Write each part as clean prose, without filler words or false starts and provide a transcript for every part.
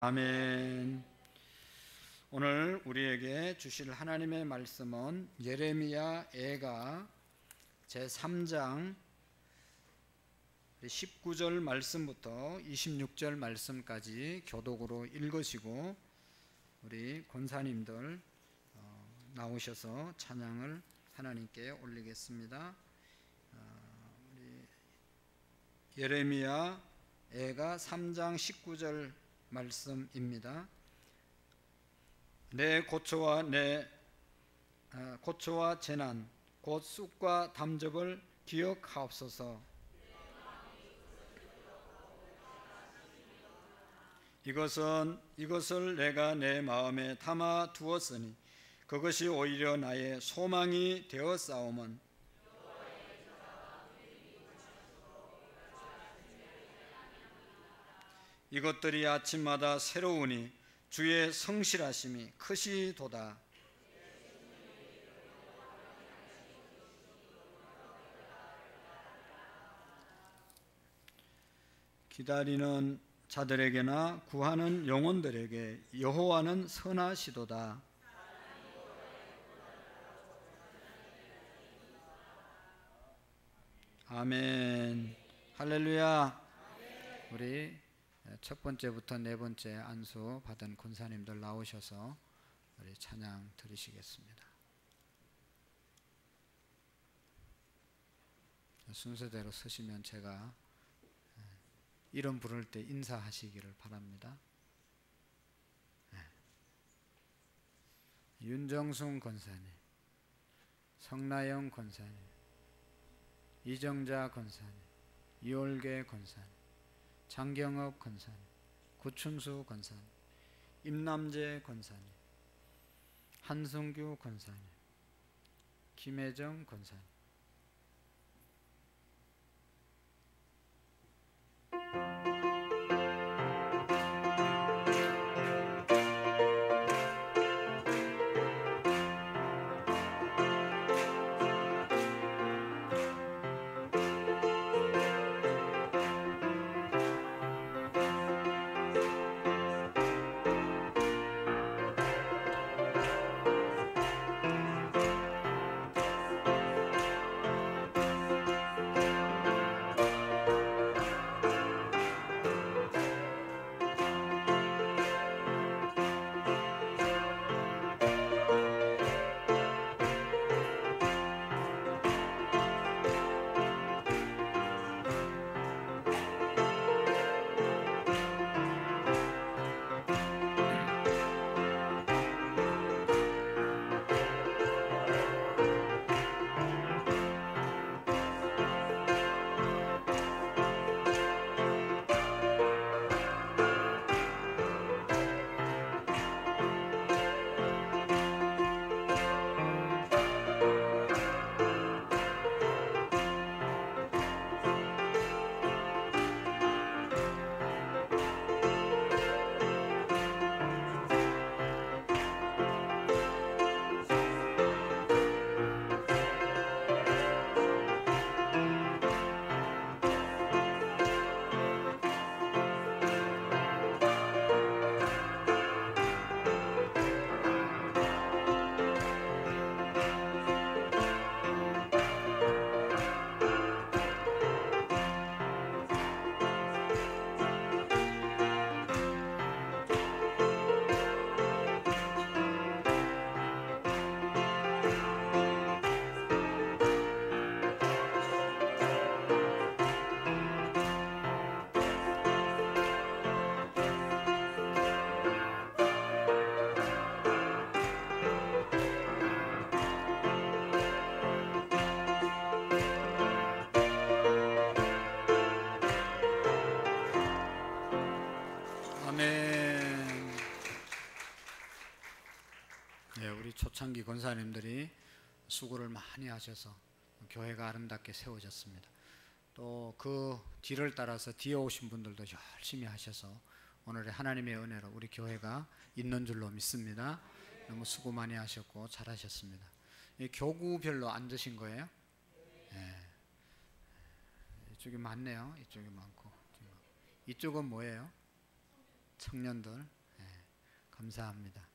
아멘. 오늘 우리에게 주실 하나님의 말씀은 예레미야 애가 제3장 19절 말씀부터 26절 말씀까지 교독으로 읽으시고 우리 권사님들 나오셔서 찬양을 하나님께 올리겠습니다. 우리 예레미야 애가 3장 19절 말씀입니다. 내 고초와 재난 곧 쑥과 담즙을 기억하옵소서. 이것을 내가 내 마음에 담아 두었으니 그것이 오히려 나의 소망이 되었사오면 이것들이 아침마다 새로우니 주의 성실하심이 크시도다. 기다리는 자들에게나 구하는 영혼들에게 여호와는 선하시도다. 아멘. 할렐루야. 우리 첫 번째부터 네 번째 안수 받은 권사님들 나오셔서 우리 찬양 드리시겠습니다. 순서대로 서시면 제가 이름 부를 때 인사하시기를 바랍니다. 윤정순 권사님, 성나영 권사님, 이정자 권사님, 이올계 권사님, 장경업 권사님, 구춘수 권사님, 임남재 권사님, 한성규 권사님, 김혜정 권사님, 초창기 권사님들이 수고를 많이 하셔서 교회가 아름답게 세워졌습니다. 또 그 뒤를 따라서 뒤에 오신 분들도 열심히 하셔서 오늘의 하나님의 은혜로 우리 교회가 있는 줄로 믿습니다. 너무 수고 많이 하셨고 잘하셨습니다. 교구별로 앉으신 거예요? 네. 이쪽이 많네요. 이쪽이 많고. 이쪽은 뭐예요? 청년들 감사합니다.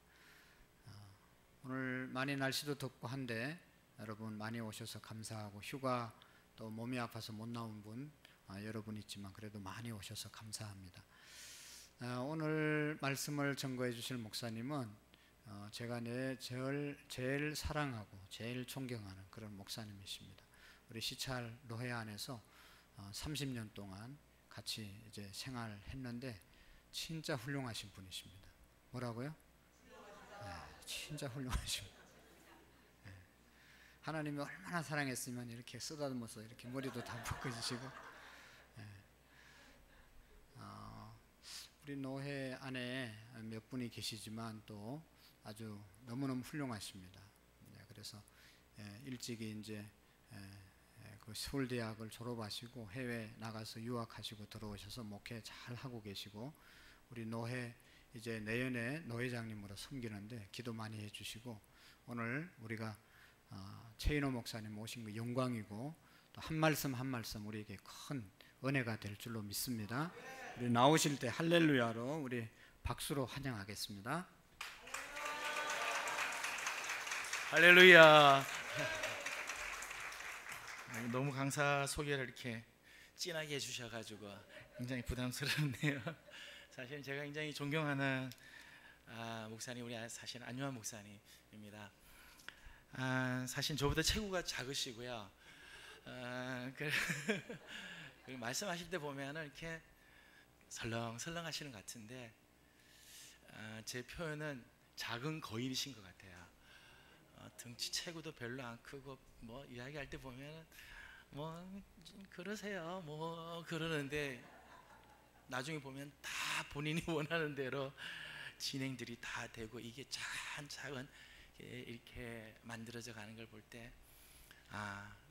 오늘 많이 날씨도 덥고 한데 여러분 많이 오셔서 감사하고, 휴가 또 몸이 아파서 못 나온 분 여러분 있지만 그래도 많이 오셔서 감사합니다. 오늘 말씀을 전거해 주실 목사님은 제가 제일 사랑하고 제일 존경하는 그런 목사님이십니다. 우리 시찰 노회 안에서 30년 동안 같이 이제 생활했는데 진짜 훌륭하신 분이십니다. 뭐라고요? 진짜 훌륭하십니다. 하나님이 얼마나 사랑했으면 이렇게 쓰다듬어서 이렇게 머리도 다 묶어주시고. 우리 노회 안에 몇 분이 계시지만 또 아주 너무너무 훌륭하십니다. 그래서 일찍이 이제 그 서울대학을 졸업하시고 해외 나가서 유학하시고 들어오셔서 목회 잘 하고 계시고, 우리 노회 이제 내년에 노회장님으로 섬기는데 기도 많이 해주시고, 오늘 우리가 최인호 목사님 오신 거 영광이고, 또 한 말씀 한 말씀 우리에게 큰 은혜가 될 줄로 믿습니다. 우리 나오실 때 할렐루야로 우리 박수로 환영하겠습니다. 할렐루야. 너무 강사 소개를 이렇게 진하게 해주셔가지고 굉장히 부담스럽네요. 사실 제가 굉장히 존경하는 목사님, 우리 사실 안유한 목사님입니다. 사실 저보다 체구가 작으시고요. 그리고 말씀하실 때 보면은 이렇게 설렁설렁 하시는 것 같은데, 제 표현은 작은 거인이신 것 같아요. 등치 체구도 별로 안 크고, 뭐 이야기할 때 보면은 뭐 그러세요 뭐 그러는데, 나중에 보면 다 본인이 원하는 대로 진행들이 다 되고, 이게 차근차근 이렇게 만들어져 가는 걸 볼 때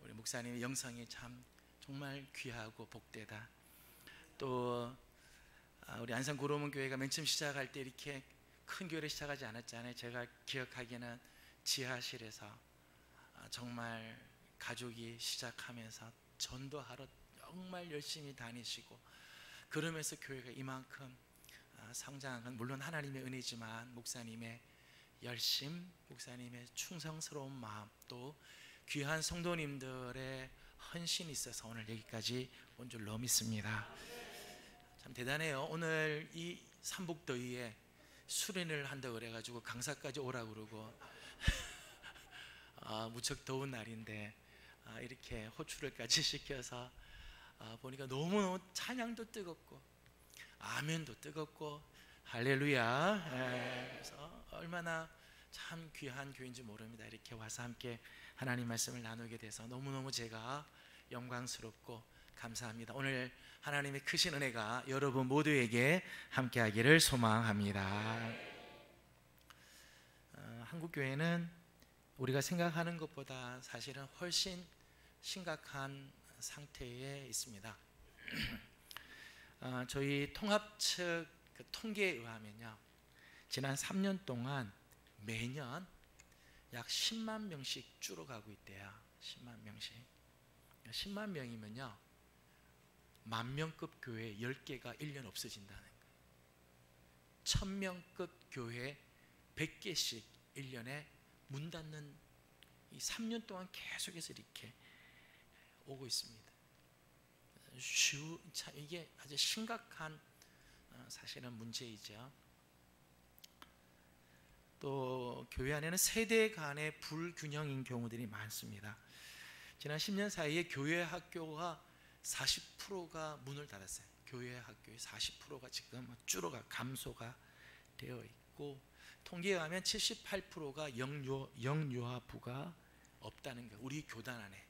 우리 목사님의 영성이 참 정말 귀하고 복되다. 또 우리 안산 구로문 교회가 맨 처음 시작할 때 이렇게 큰 교회를 시작하지 않았잖아요. 제가 기억하기에는 지하실에서 정말 가족이 시작하면서 전도하러 정말 열심히 다니시고, 그러면서 교회가 이만큼 성장한 건 물론 하나님의 은혜지만 목사님의 열심, 목사님의 충성스러운 마음, 또 귀한 성도님들의 헌신이 있어서 오늘 여기까지 온 줄로 믿습니다. 참 대단해요. 오늘 이 삼복더위에 수련을 한다고 그래가지고 강사까지 오라고 그러고 무척 더운 날인데 이렇게 호출을까지 시켜서 보니까 너무너무 찬양도 뜨겁고 아멘도 뜨겁고 할렐루야. 그래서 얼마나 참 귀한 교회인지 모릅니다. 이렇게 와서 함께 하나님 말씀을 나누게 돼서 너무너무 제가 영광스럽고 감사합니다. 오늘 하나님의 크신 은혜가 여러분 모두에게 함께하기를 소망합니다. 한국교회는 우리가 생각하는 것보다 사실은 훨씬 심각한 상태에 있습니다. 저희 통합 측 통계에 의하면요, 지난 3년 동안 매년 약 10만 명씩 줄어가고 있대요. 10만 명씩. 10만 명이면요, 10,000명급 교회 10개가 1년 없어진다는 거예요. 1,000명급 교회 100개씩 1년에 문 닫는, 이 3년 동안 계속해서 이렇게 오고 있습니다. 이게 아주 심각한 사실은 문제이죠. 또 교회 안에는 세대 간의 불균형인 경우들이 많습니다. 지난 10년 사이에 교회 학교가 40%가 문을 닫았어요. 교회 학교의 40%가 지금 감소가 되어 있고, 통계에 의하면 78%가 영유아부가 없다는 거예요. 우리 교단 안에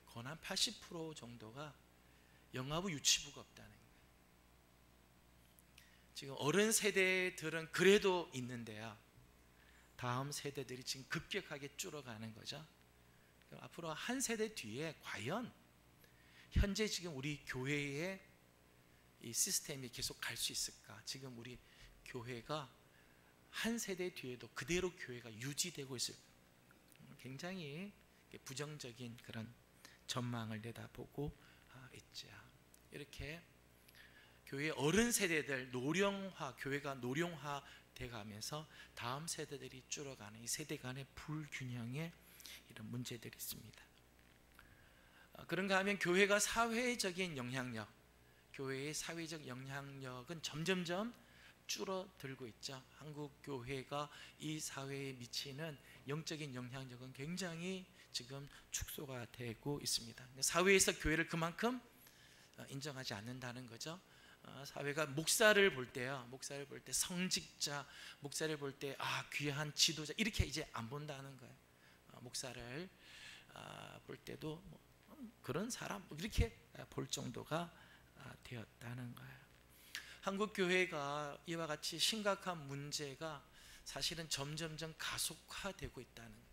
거의 한 80% 정도가 영아부 유치부가 없다는 거예요. 지금 어른 세대들은 그래도 있는데요, 다음 세대들이 지금 급격하게 줄어가는 거죠. 앞으로 한 세대 뒤에 과연 현재 지금 우리 교회의 이 시스템이 계속 갈 수 있을까? 지금 우리 교회가 한 세대 뒤에도 그대로 교회가 유지되고 있을까? 굉장히 부정적인 그런 전망을 내다보고 있죠. 이렇게 교회 어른 세대들 노령화, 교회가 노령화 돼가면서 다음 세대들이 줄어가는 이 세대 간의 불균형에 이런 문제들이 있습니다. 그런가 하면 교회가 사회적인 영향력, 교회의 사회적 영향력은 점점점 줄어들고 있죠. 한국 교회가 이 사회에 미치는 영적인 영향력은 굉장히 지금 축소가 되고 있습니다. 사회에서 교회를 그만큼 인정하지 않는다는 거죠. 사회가 목사를 볼 때요, 목사를 볼 때 성직자, 목사를 볼 때 귀한 지도자 이렇게 이제 안 본다는 거예요. 목사를 볼 때도 뭐 그런 사람 이렇게 볼 정도가 되었다는 거예요. 한국 교회가 이와 같이 심각한 문제가 사실은 점점점 가속화되고 있다는 거예요.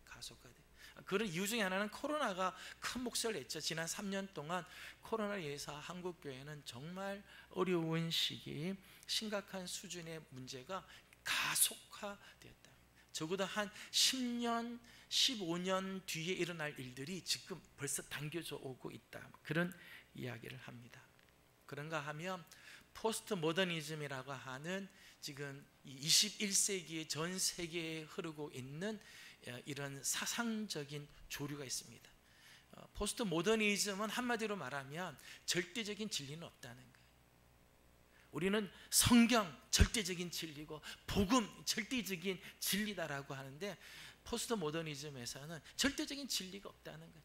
그런 이유 중에 하나는 코로나가 큰 몫을 냈죠. 지난 3년 동안 코로나에 의해서 한국 교회는 정말 어려운 시기, 심각한 수준의 문제가 가속화되었다. 적어도 한 10년, 15년 뒤에 일어날 일들이 지금 벌써 당겨져 오고 있다. 그런 이야기를 합니다. 그런가 하면 포스트 모더니즘이라고 하는 지금 21세기의 전 세계에 흐르고 있는 이런 사상적인 조류가 있습니다. 포스트 모더니즘은 한마디로 말하면 절대적인 진리는 없다는 거예요. 우리는 성경 절대적인 진리고 복음 절대적인 진리다라고 하는데 포스트 모더니즘에서는 절대적인 진리가 없다는 거예요.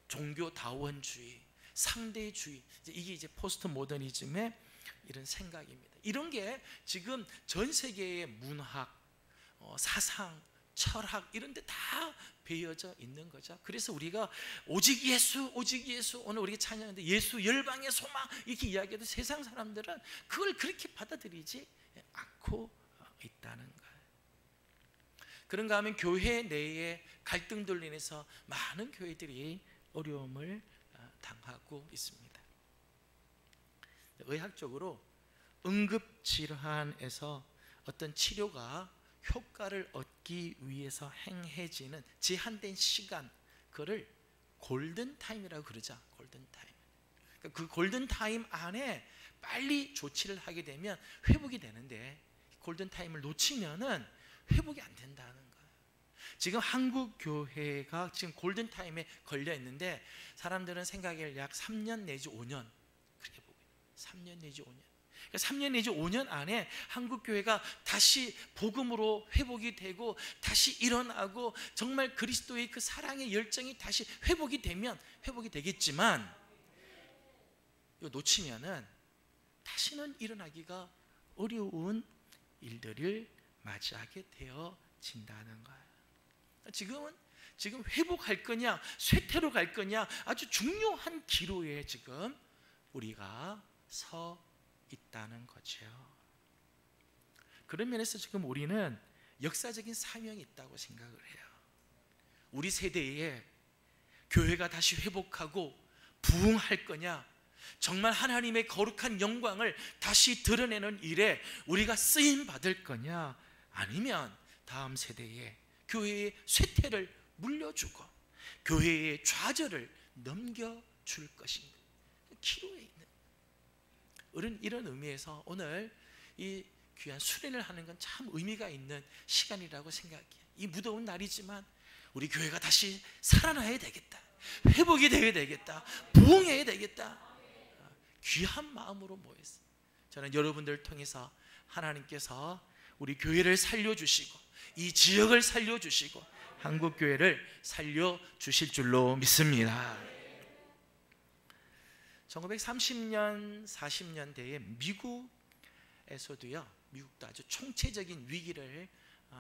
종교 다원주의, 상대주의, 이게 이제 포스트 모더니즘의 이런 생각입니다. 이런 게 지금 전 세계의 문학, 사상, 철학 이런 데 다 배어져 있는 거죠. 그래서 우리가 오직 예수, 오직 예수, 오늘 우리가 찬양하는데 예수 열방의 소망 이렇게 이야기해도 세상 사람들은 그걸 그렇게 받아들이지 않고 있다는 거예요. 그런가 하면 교회 내에 갈등들로 인해서 많은 교회들이 어려움을 당하고 있습니다. 의학적으로 응급질환에서 어떤 치료가 효과를 얻기 위해서 행해지는 제한된 시간, 그거를 골든타임이라고 그러죠. 골든타임. 그 골든타임 안에 빨리 조치를 하게 되면 회복이 되는데 골든타임을 놓치면은 회복이 안 된다는 거예요. 지금 한국 교회가 지금 골든타임에 걸려 있는데 사람들은 생각을 약 3년 내지 5년 그렇게 보고 있어요. 3년 내지 5년. 3년 내지 5년 안에 한국 교회가 다시 복음으로 회복이 되고 다시 일어나고 정말 그리스도의 그 사랑의 열정이 다시 회복이 되면 회복이 되겠지만 이거 놓치면은 다시는 일어나기가 어려운 일들을 맞이하게 되어진다는 거예요. 지금 회복할 거냐 쇠퇴로 갈 거냐 아주 중요한 기로에 지금 우리가 서 있다는 거죠. 그런 면에서 지금 우리는 역사적인 사명이 있다고 생각을 해요. 우리 세대에 교회가 다시 회복하고 부흥할 거냐, 정말 하나님의 거룩한 영광을 다시 드러내는 일에 우리가 쓰임 받을 거냐, 아니면 다음 세대에 교회의 쇠퇴를 물려주고 교회의 좌절을 넘겨줄 것인가, 기로에 있는 이런 의미에서 오늘 이 귀한 수련을 하는 건 참 의미가 있는 시간이라고 생각해요. 이 무더운 날이지만 우리 교회가 다시 살아나야 되겠다, 회복이 되어야 되겠다, 부흥해야 되겠다, 귀한 마음으로 모였어요. 저는 여러분들을 통해서 하나님께서 우리 교회를 살려주시고 이 지역을 살려주시고 한국교회를 살려주실 줄로 믿습니다. 1930년, 40년대에 미국에서도요, 미국도 아주 총체적인 위기를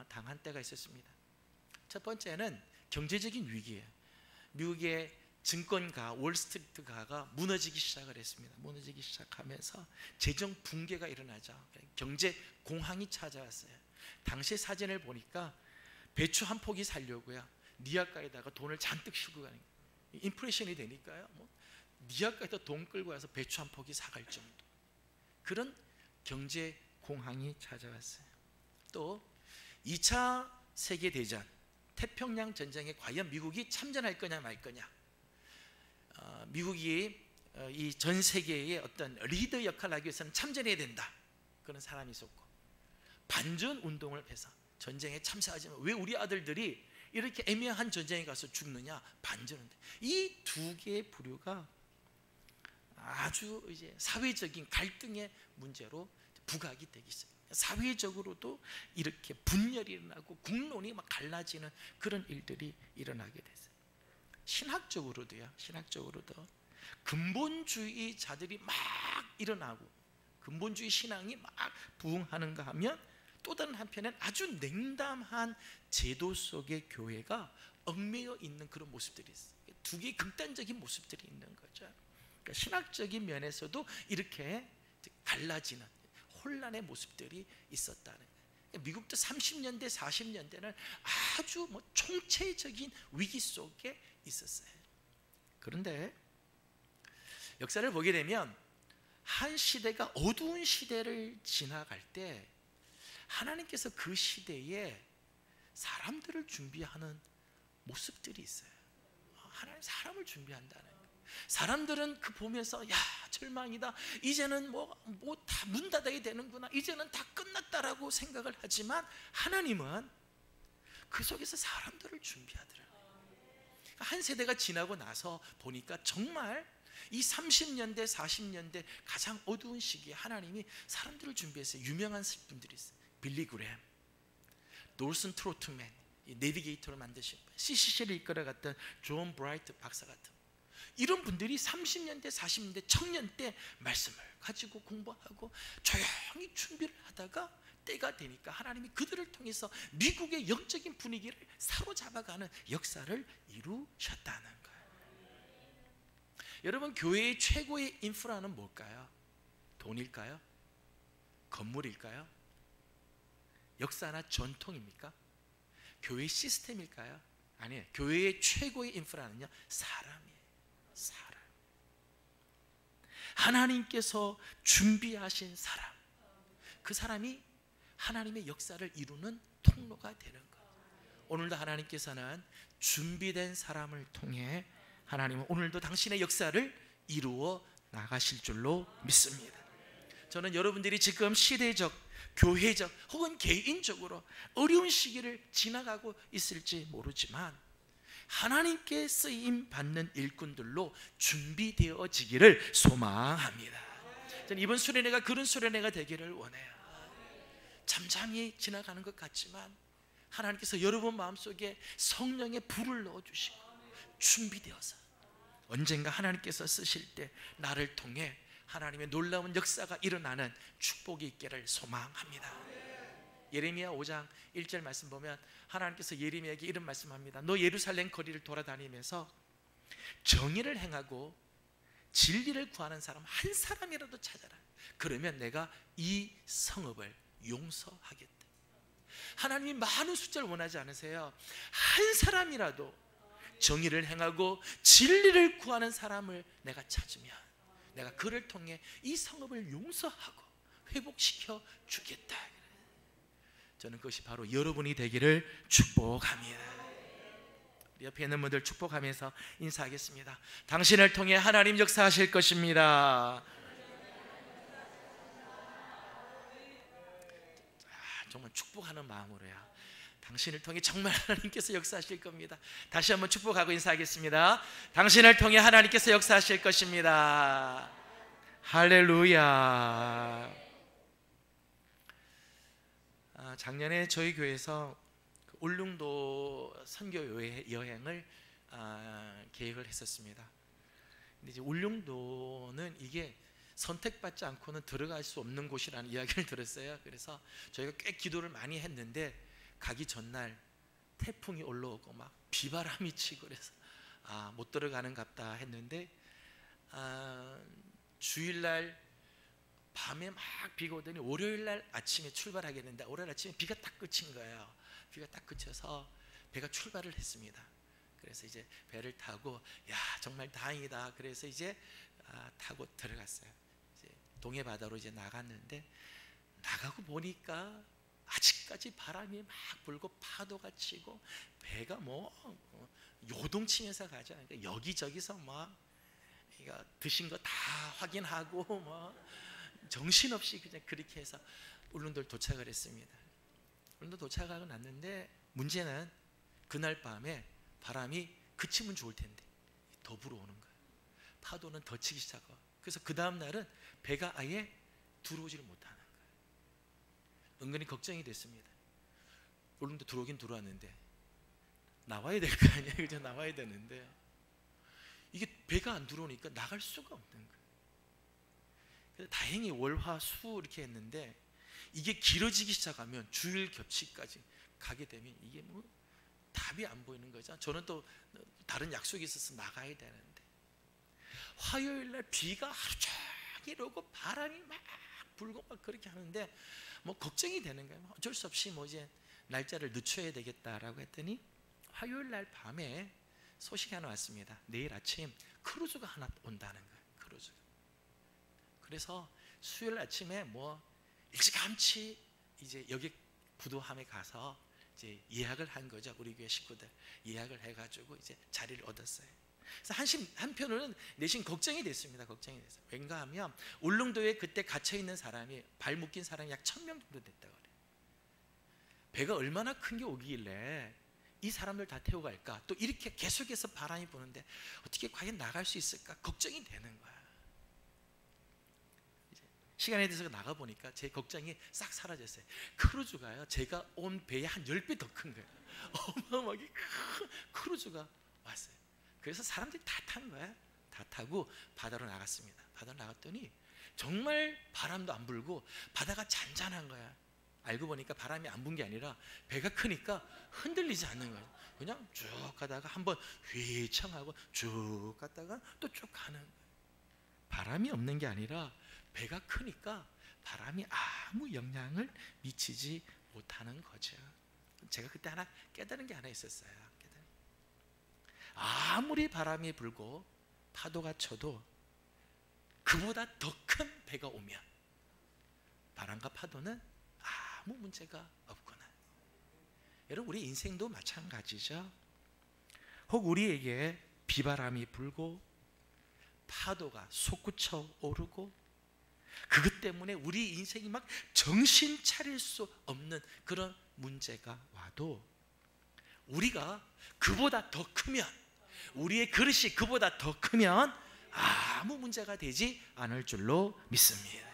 당한 때가 있었습니다. 첫 번째는 경제적인 위기예요. 미국의 증권가, 월스트리트가가 무너지기 시작을 했습니다. 무너지기 시작하면서 재정 붕괴가 일어나죠. 경제 공황이 찾아왔어요. 당시 사진을 보니까 배추 한 포기 사려고요, 니아가에다가 돈을 잔뜩 싣고 가는 거예요. 인플레이션이 되니까요, 니아가에다 돈 끌고 와서 배추 한 포기 사갈 정도, 그런 경제 공황이 찾아왔어요. 또 2차 세계대전, 태평양 전쟁에 과연 미국이 참전할 거냐 말 거냐, 미국이 이 전 세계의 어떤 리더 역할을 하기 위해서는 참전해야 된다, 그런 사람이 있었고, 반전 운동을 해서 전쟁에 참석하지만 왜 우리 아들들이 이렇게 애매한 전쟁에 가서 죽느냐, 반전운동. 이 두 개의 부류가 아주 이제 사회적인 갈등의 문제로 부각이 되기 시작해요. 사회적으로도 이렇게 분열이 일어나고 국론이 막 갈라지는 그런 일들이 일어나게 됐어요. 신학적으로도요, 신학적으로도 근본주의자들이 막 일어나고 근본주의 신앙이 막 부흥하는가 하면, 또 다른 한편엔 아주 냉담한 제도 속의 교회가 얽매여 있는 그런 모습들이 있어요. 두 개의 극단적인 모습들이 있는 거죠. 그러니까 신학적인 면에서도 이렇게 갈라지는 혼란의 모습들이 있었다는 거예요. 미국도 30년대 40년대는 아주 총체적인 위기 속에 있었어요. 그런데 역사를 보게 되면 한 시대가 어두운 시대를 지나갈 때 하나님께서 그 시대에 사람들을 준비하는 모습들이 있어요. 하나님 사람을 준비한다는 거예요. 사람들은 그 보면서 야, 절망이다, 이제는 뭐 다 문 닫아야 되는구나, 이제는 다 끝났다라고 생각을 하지만 하나님은 그 속에서 사람들을 준비하더라고요. 한 세대가 지나고 나서 보니까 정말 이 30년대 40년대 가장 어두운 시기에 하나님이 사람들을 준비했어요. 유명한 분들이 있어요. 빌리 그램, 놀슨 트로트맨, 이 내비게이터를 만드신 분, CCC를 이끌어갔던 존 브라이트 박사 같은, 이런 분들이 30년대 40년대 청년 때 말씀을 가지고 공부하고 조용히 준비를 하다가 때가 되니까 하나님이 그들을 통해서 미국의 영적인 분위기를 사로잡아가는 역사를 이루셨다는 거예요. 여러분, 교회의 최고의 인프라는 뭘까요? 돈일까요? 건물일까요? 역사나 전통입니까? 교회 시스템일까요? 아니에요. 교회의 최고의 인프라는요, 사람이에요. 사람. 하나님께서 준비하신 사람, 그 사람이 하나님의 역사를 이루는 통로가 되는 거예요. 오늘도 하나님께서는 준비된 사람을 통해 하나님은 오늘도 당신의 역사를 이루어 나가실 줄로 믿습니다. 저는 여러분들이 지금 시대적, 교회적 혹은 개인적으로 어려운 시기를 지나가고 있을지 모르지만 하나님께 쓰임 받는 일꾼들로 준비되어지기를 소망합니다. 저는 이번 수련회가 그런 수련회가 되기를 원해요. 잠잠히 지나가는 것 같지만 하나님께서 여러분 마음속에 성령의 불을 넣어주시고 준비되어서 언젠가 하나님께서 쓰실 때 나를 통해 하나님의 놀라운 역사가 일어나는 축복이 있기를 소망합니다. 예레미야 5장 1절 말씀 보면 하나님께서 예레미야에게 이런 말씀합니다. 너 예루살렘 거리를 돌아다니면서 정의를 행하고 진리를 구하는 사람 한 사람이라도 찾아라. 그러면 내가 이 성읍을 용서하겠다. 하나님이 많은 숫자를 원하지 않으세요. 한 사람이라도 정의를 행하고 진리를 구하는 사람을 내가 찾으면 내가 그를 통해 이 성읍을 용서하고 회복시켜 주겠다. 저는 그것이 바로 여러분이 되기를 축복합니다. 옆에 있는 분들 축복하면서 인사하겠습니다. 당신을 통해 하나님 역사하실 것입니다. 정말 축복하는 마음으로요. 당신을 통해 정말 하나님께서 역사하실 겁니다. 다시 한번 축복하고 인사하겠습니다. 당신을 통해 하나님께서 역사하실 것입니다. 할렐루야. 작년에 저희 교회에서 울릉도 선교 여행을 계획을 했었습니다. 근데 이제 울릉도는 이게 선택받지 않고는 들어갈 수 없는 곳이라는 이야기를 들었어요. 그래서 저희가 꽤 기도를 많이 했는데 가기 전날 태풍이 올라오고 막 비바람이 치고 그래서 못 들어가는갑다 했는데 주일날 밤에 막 비가 오더니 월요일날 아침에 출발하겠는데 월요일 아침에 비가 딱 그친 거예요. 비가 딱 그쳐서 배가 출발을 했습니다. 그래서 이제 배를 타고 야 정말 다행이다. 그래서 이제 타고 들어갔어요. 이제 동해 바다로 이제 나갔는데 나가고 보니까 아직까지 바람이 막 불고 파도가 치고 배가 뭐 요동치면서 가죠. 그러니까 여기저기서 막 자기가 드신 거 다 확인하고 뭐 정신없이 그냥 그렇게 해서 울릉도를 도착을 했습니다. 울릉도 도착하고 났는데 문제는 그날 밤에 바람이 그치면 좋을 텐데 더 불어오는 거예요. 파도는 더 치기 시작하고, 그래서 그 다음 날은 배가 아예 들어오지를 못하는 거예요. 은근히 걱정이 됐습니다. 울릉도 들어오긴 들어왔는데 나와야 될 거 아니에요. 그죠? 나와야 되는데 이게 배가 안 들어오니까 나갈 수가 없는 거예요. 그래서 다행히 월화수 이렇게 했는데 이게 길어지기 시작하면 주일 겹치까지 가게 되면 이게 뭐 답이 안 보이는 거죠. 저는 또 다른 약속이 있어서 나가야 되는데 화요일 날 비가 하루 종일 오고 바람이 막 불고 막 그렇게 하는데 뭐 걱정이 되는 거예요. 어쩔 수 없이 뭐 이제 날짜를 늦춰야 되겠다라고 했더니 화요일 날 밤에 소식이 하나 왔습니다. 내일 아침 크루즈가 하나 온다는 거예요. 크루즈가. 그래서 수요일 아침에 뭐 일찌감치 이제 여기 부도함에 가서 이제 예약을 한 거죠. 우리 교회 식구들 예약을 해가지고 이제 자리를 얻었어요. 그래서 한편으로는 내심 걱정이 됐습니다. 걱정이 됐어요. 왠가 하면 울릉도에 그때 갇혀 있는 사람이, 발 묶인 사람이 약 1000명 정도 됐다고 그래요. 배가 얼마나 큰 게 오길래 이 사람들 다 태워갈까? 또 이렇게 계속해서 바람이 부는데 어떻게 과연 나갈 수 있을까? 걱정이 되는 거야. 이제 시간에 대해서 나가보니까 제 걱정이 싹 사라졌어요. 크루즈가요, 제가 온 배의 한 10배 더 큰 거예요. 어마어마하게 큰 크루즈가 왔어요. 그래서 사람들이 다 탄 거야. 다 타고 바다로 나갔습니다. 바다로 나갔더니 정말 바람도 안 불고 바다가 잔잔한 거야. 알고 보니까 바람이 안 분 게 아니라 배가 크니까 흔들리지 않는 거예요. 그냥 쭉 가다가 한번 휘청하고 쭉 갔다가 또 쭉 가는 거예요. 바람이 없는 게 아니라 배가 크니까 바람이 아무 영향을 미치지 못하는 거죠. 제가 그때 하나 깨달은 게 하나 있었어요. 아무리 바람이 불고 파도가 쳐도 그보다 더 큰 배가 오면 바람과 파도는 아무 문제가 없구나. 여러분, 우리 인생도 마찬가지죠. 혹 우리에게 비바람이 불고 파도가 솟구쳐 오르고 그것 때문에 우리 인생이 막 정신 차릴 수 없는 그런 문제가 와도 우리가 그보다 더 크면, 우리의 그릇이 그보다 더 크면 아무 문제가 되지 않을 줄로 믿습니다.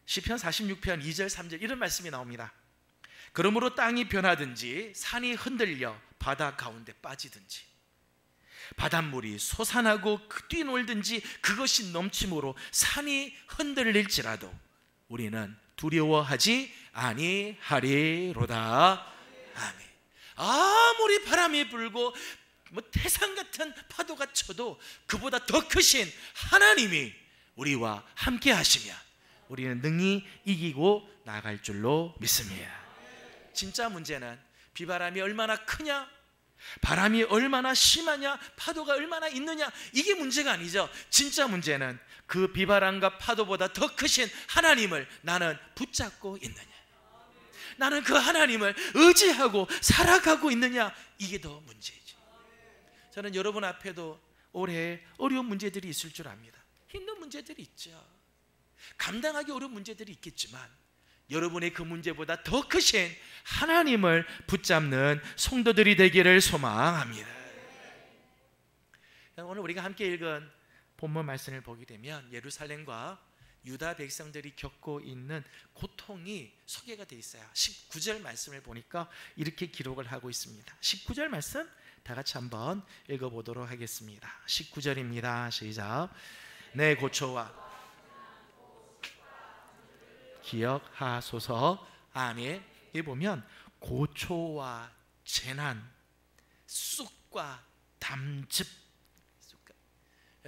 시편 46편 2절 3절 이런 말씀이 나옵니다. 그러므로 땅이 변하든지 산이 흔들려 바다 가운데 빠지든지 바닷물이 솟아나고 뛰놀든지 그것이 넘침으로 산이 흔들릴지라도 우리는 두려워하지 아니하리로다. 아멘. 아무리 바람이 불고 뭐 태산 같은 파도가 쳐도 그보다 더 크신 하나님이 우리와 함께 하시면 우리는 능히 이기고 나갈 줄로 믿습니다. 진짜 문제는 비바람이 얼마나 크냐, 바람이 얼마나 심하냐, 파도가 얼마나 있느냐, 이게 문제가 아니죠. 진짜 문제는 그 비바람과 파도보다 더 크신 하나님을 나는 붙잡고 있느냐, 나는 그 하나님을 의지하고 살아가고 있느냐, 이게 더 문제죠. 저는 여러분 앞에도 올해 어려운 문제들이 있을 줄 압니다. 힘든 문제들이 있죠. 감당하기 어려운 문제들이 있겠지만 여러분의 그 문제보다 더 크신 하나님을 붙잡는 성도들이 되기를 소망합니다. 오늘 우리가 함께 읽은 본문 말씀을 보게 되면 예루살렘과 유다 백성들이 겪고 있는 고통이 소개가 되어 있어요. 19절 말씀을 보니까 이렇게 기록을 하고 있습니다. 19절 말씀 다 같이 한번 읽어보도록 하겠습니다. 19절입니다. 시작. 내 고초와 기억하소서. 아멘. 여기 보면 고초와 재난, 쑥과 담즙.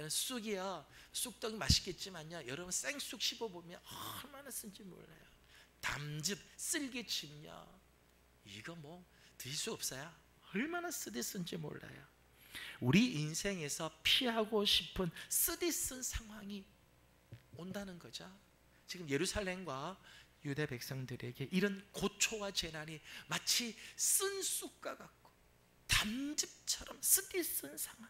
쑥이요, 쑥떡이 맛있겠지만요, 여러분 생쑥 씹어보면 얼마나 쓴지 몰라요. 담즙, 쓸개즙요, 이거 뭐 드실 수 없어요. 얼마나 쓰디쓴지 몰라요. 우리 인생에서 피하고 싶은 쓰디쓴 상황이 온다는 거죠. 지금 예루살렘과 유대 백성들에게 이런 고초와 재난이 마치 쓴 쑥과 같고 담즙처럼 쓰디쓴 상황.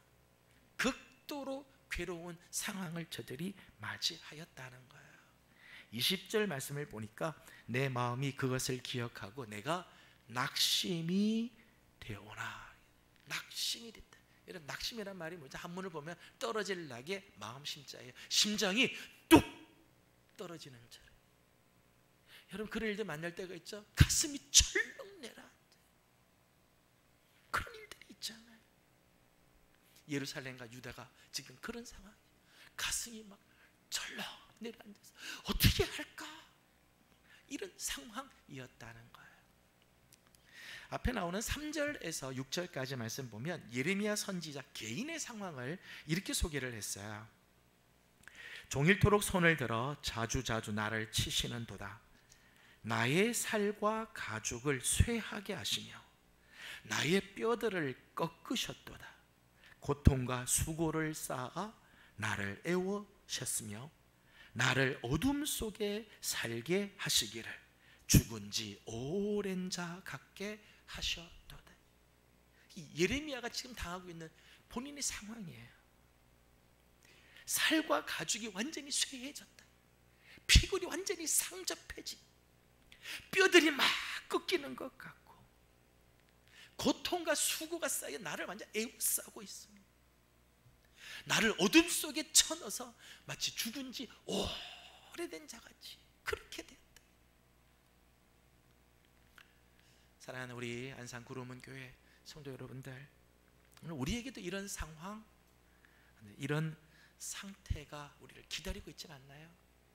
극도로 괴로운 상황을 저들이 맞이하였다는 거예요. 20절 말씀을 보니까 내 마음이 그것을 기억하고 내가 낙심이 되오나. 낙심이 됐다. 여러분, 낙심이란 말이 뭐죠? 한문을 보면 떨어질 낙의 마음 심자예요. 심장이 뚝 떨어지는 절. 여러분, 그런 일들 만날 때가 있죠. 가슴이 철렁내라. 그런 일들이 있잖아요. 예루살렘과 유다가 지금 그런 상황, 가슴이 막 철렁 내려앉아서 어떻게 할까, 이런 상황이었다는 거예요. 앞에 나오는 3절에서 6절까지 말씀 보면 예레미야 선지자 개인의 상황을 이렇게 소개를 했어요. 종일토록 손을 들어 자주자주 나를 치시는도다. 나의 살과 가죽을 쇠하게 하시며 나의 뼈들을 꺾으셨도다. 고통과 수고를 쌓아 나를 애워셨으며 나를 어둠 속에 살게 하시기를 죽은 지 오랜 자 같게 하셨도다. 이 예레미야가 지금 당하고 있는 본인의 상황이에요. 살과 가죽이 완전히 쇠해졌다. 피골이 완전히 상접해진, 뼈들이 막 꺾이는 것 같고 고통과 수고가 쌓여 나를 완전 애워싸고 있습니다. 나를 어둠 속에 쳐넣어서 마치 죽은 지 오래된 자같이 그렇게 됐다. 사랑하는 우리 안산 구름문 교회 성도 여러분들, 오늘 우리에게도 이런 상황, 이런 상태가 우리를 기다리고 있지는 않나요?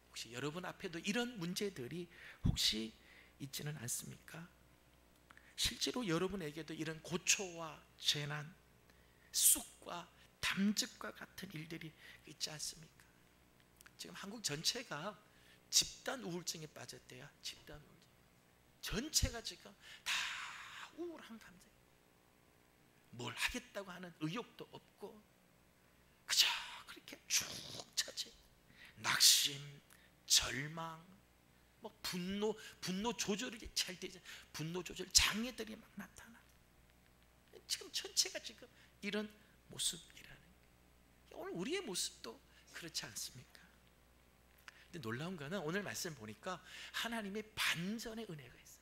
혹시 여러분 앞에도 이런 문제들이 혹시 있지는 않습니까? 실제로 여러분에게도 이런 고초와 재난, 쑥과 담즙과 같은 일들이 있지 않습니까? 지금 한국 전체가 집단 우울증에 빠졌대요. 집단 우울증. 전체가 지금 다 우울한 감정. 뭘 하겠다고 하는 의욕도 없고 그저 그렇게 쭉 처지. 낙심, 절망, 뭐 분노 조절이 잘 되지, 분노 조절 장애들이 막 나타나. 지금 전체가 지금 이런 모습이라는 거예요. 오늘 우리의 모습도 그렇지 않습니까? 근데 놀라운 거는 오늘 말씀 보니까 하나님의 반전의 은혜가 있어요.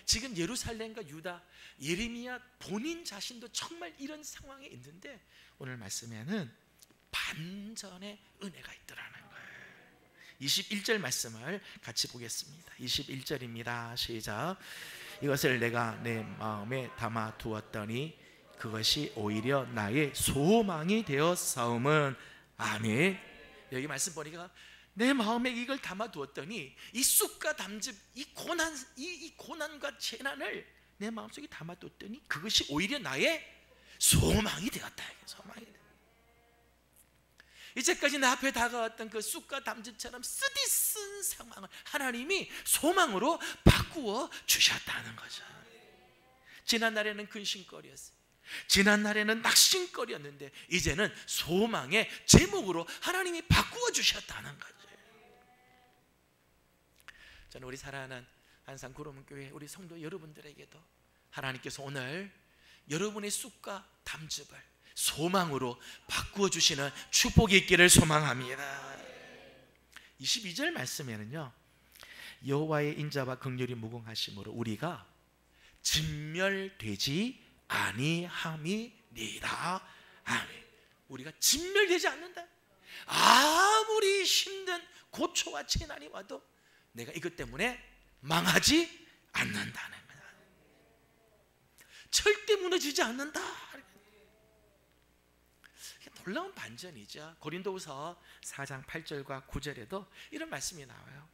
지금 예루살렘과 유다, 예레미야 본인 자신도 정말 이런 상황에 있는데 오늘 말씀에는 반전의 은혜가 있더라는 거예요. 21절 말씀을 같이 보겠습니다. 21절입니다. 시작. 이것을 내가 내 마음에 담아 두었더니 그것이 오히려 나의 소망이 되었사오면. 아멘. 여기 말씀 보니까 내 마음에 이걸 담아 두었더니 이 쑥과 담즙, 이 고난과 재난을 내 마음속에 담아 뒀더니 그것이 오히려 나의 소망이 되었다. 소망이 되었다. 이제까지 내 앞에 다가왔던 그 쑥과 담즙처럼 쓰디쓴 상황을 하나님이 소망으로 바꾸어 주셨다는 거죠. 지난날에는 근심거리였어요. 지난날에는 낙심거리였는데 이제는 소망의 제목으로 하나님이 바꾸어 주셨다는 거죠. 저는 우리 사랑하는 안산 구름문교회 우리 성도 여러분들에게도 하나님께서 오늘 여러분의 쑥과 담즙을 소망으로 바꾸어 주시는 축복이 있기를 소망합니다. 22절 말씀에는요, 여호와의 인자와 긍휼이 무궁하심으로 우리가 진멸되지 아니함이니이다. 아멘. 우리가 진멸되지 않는다. 아무리 힘든 고초와 재난이 와도 내가 이것 때문에 망하지 않는다는 거야. 절대 무너지지 않는다. 놀라운 반전이죠. 고린도후서 4장 8절과 9절에도 이런 말씀이 나와요.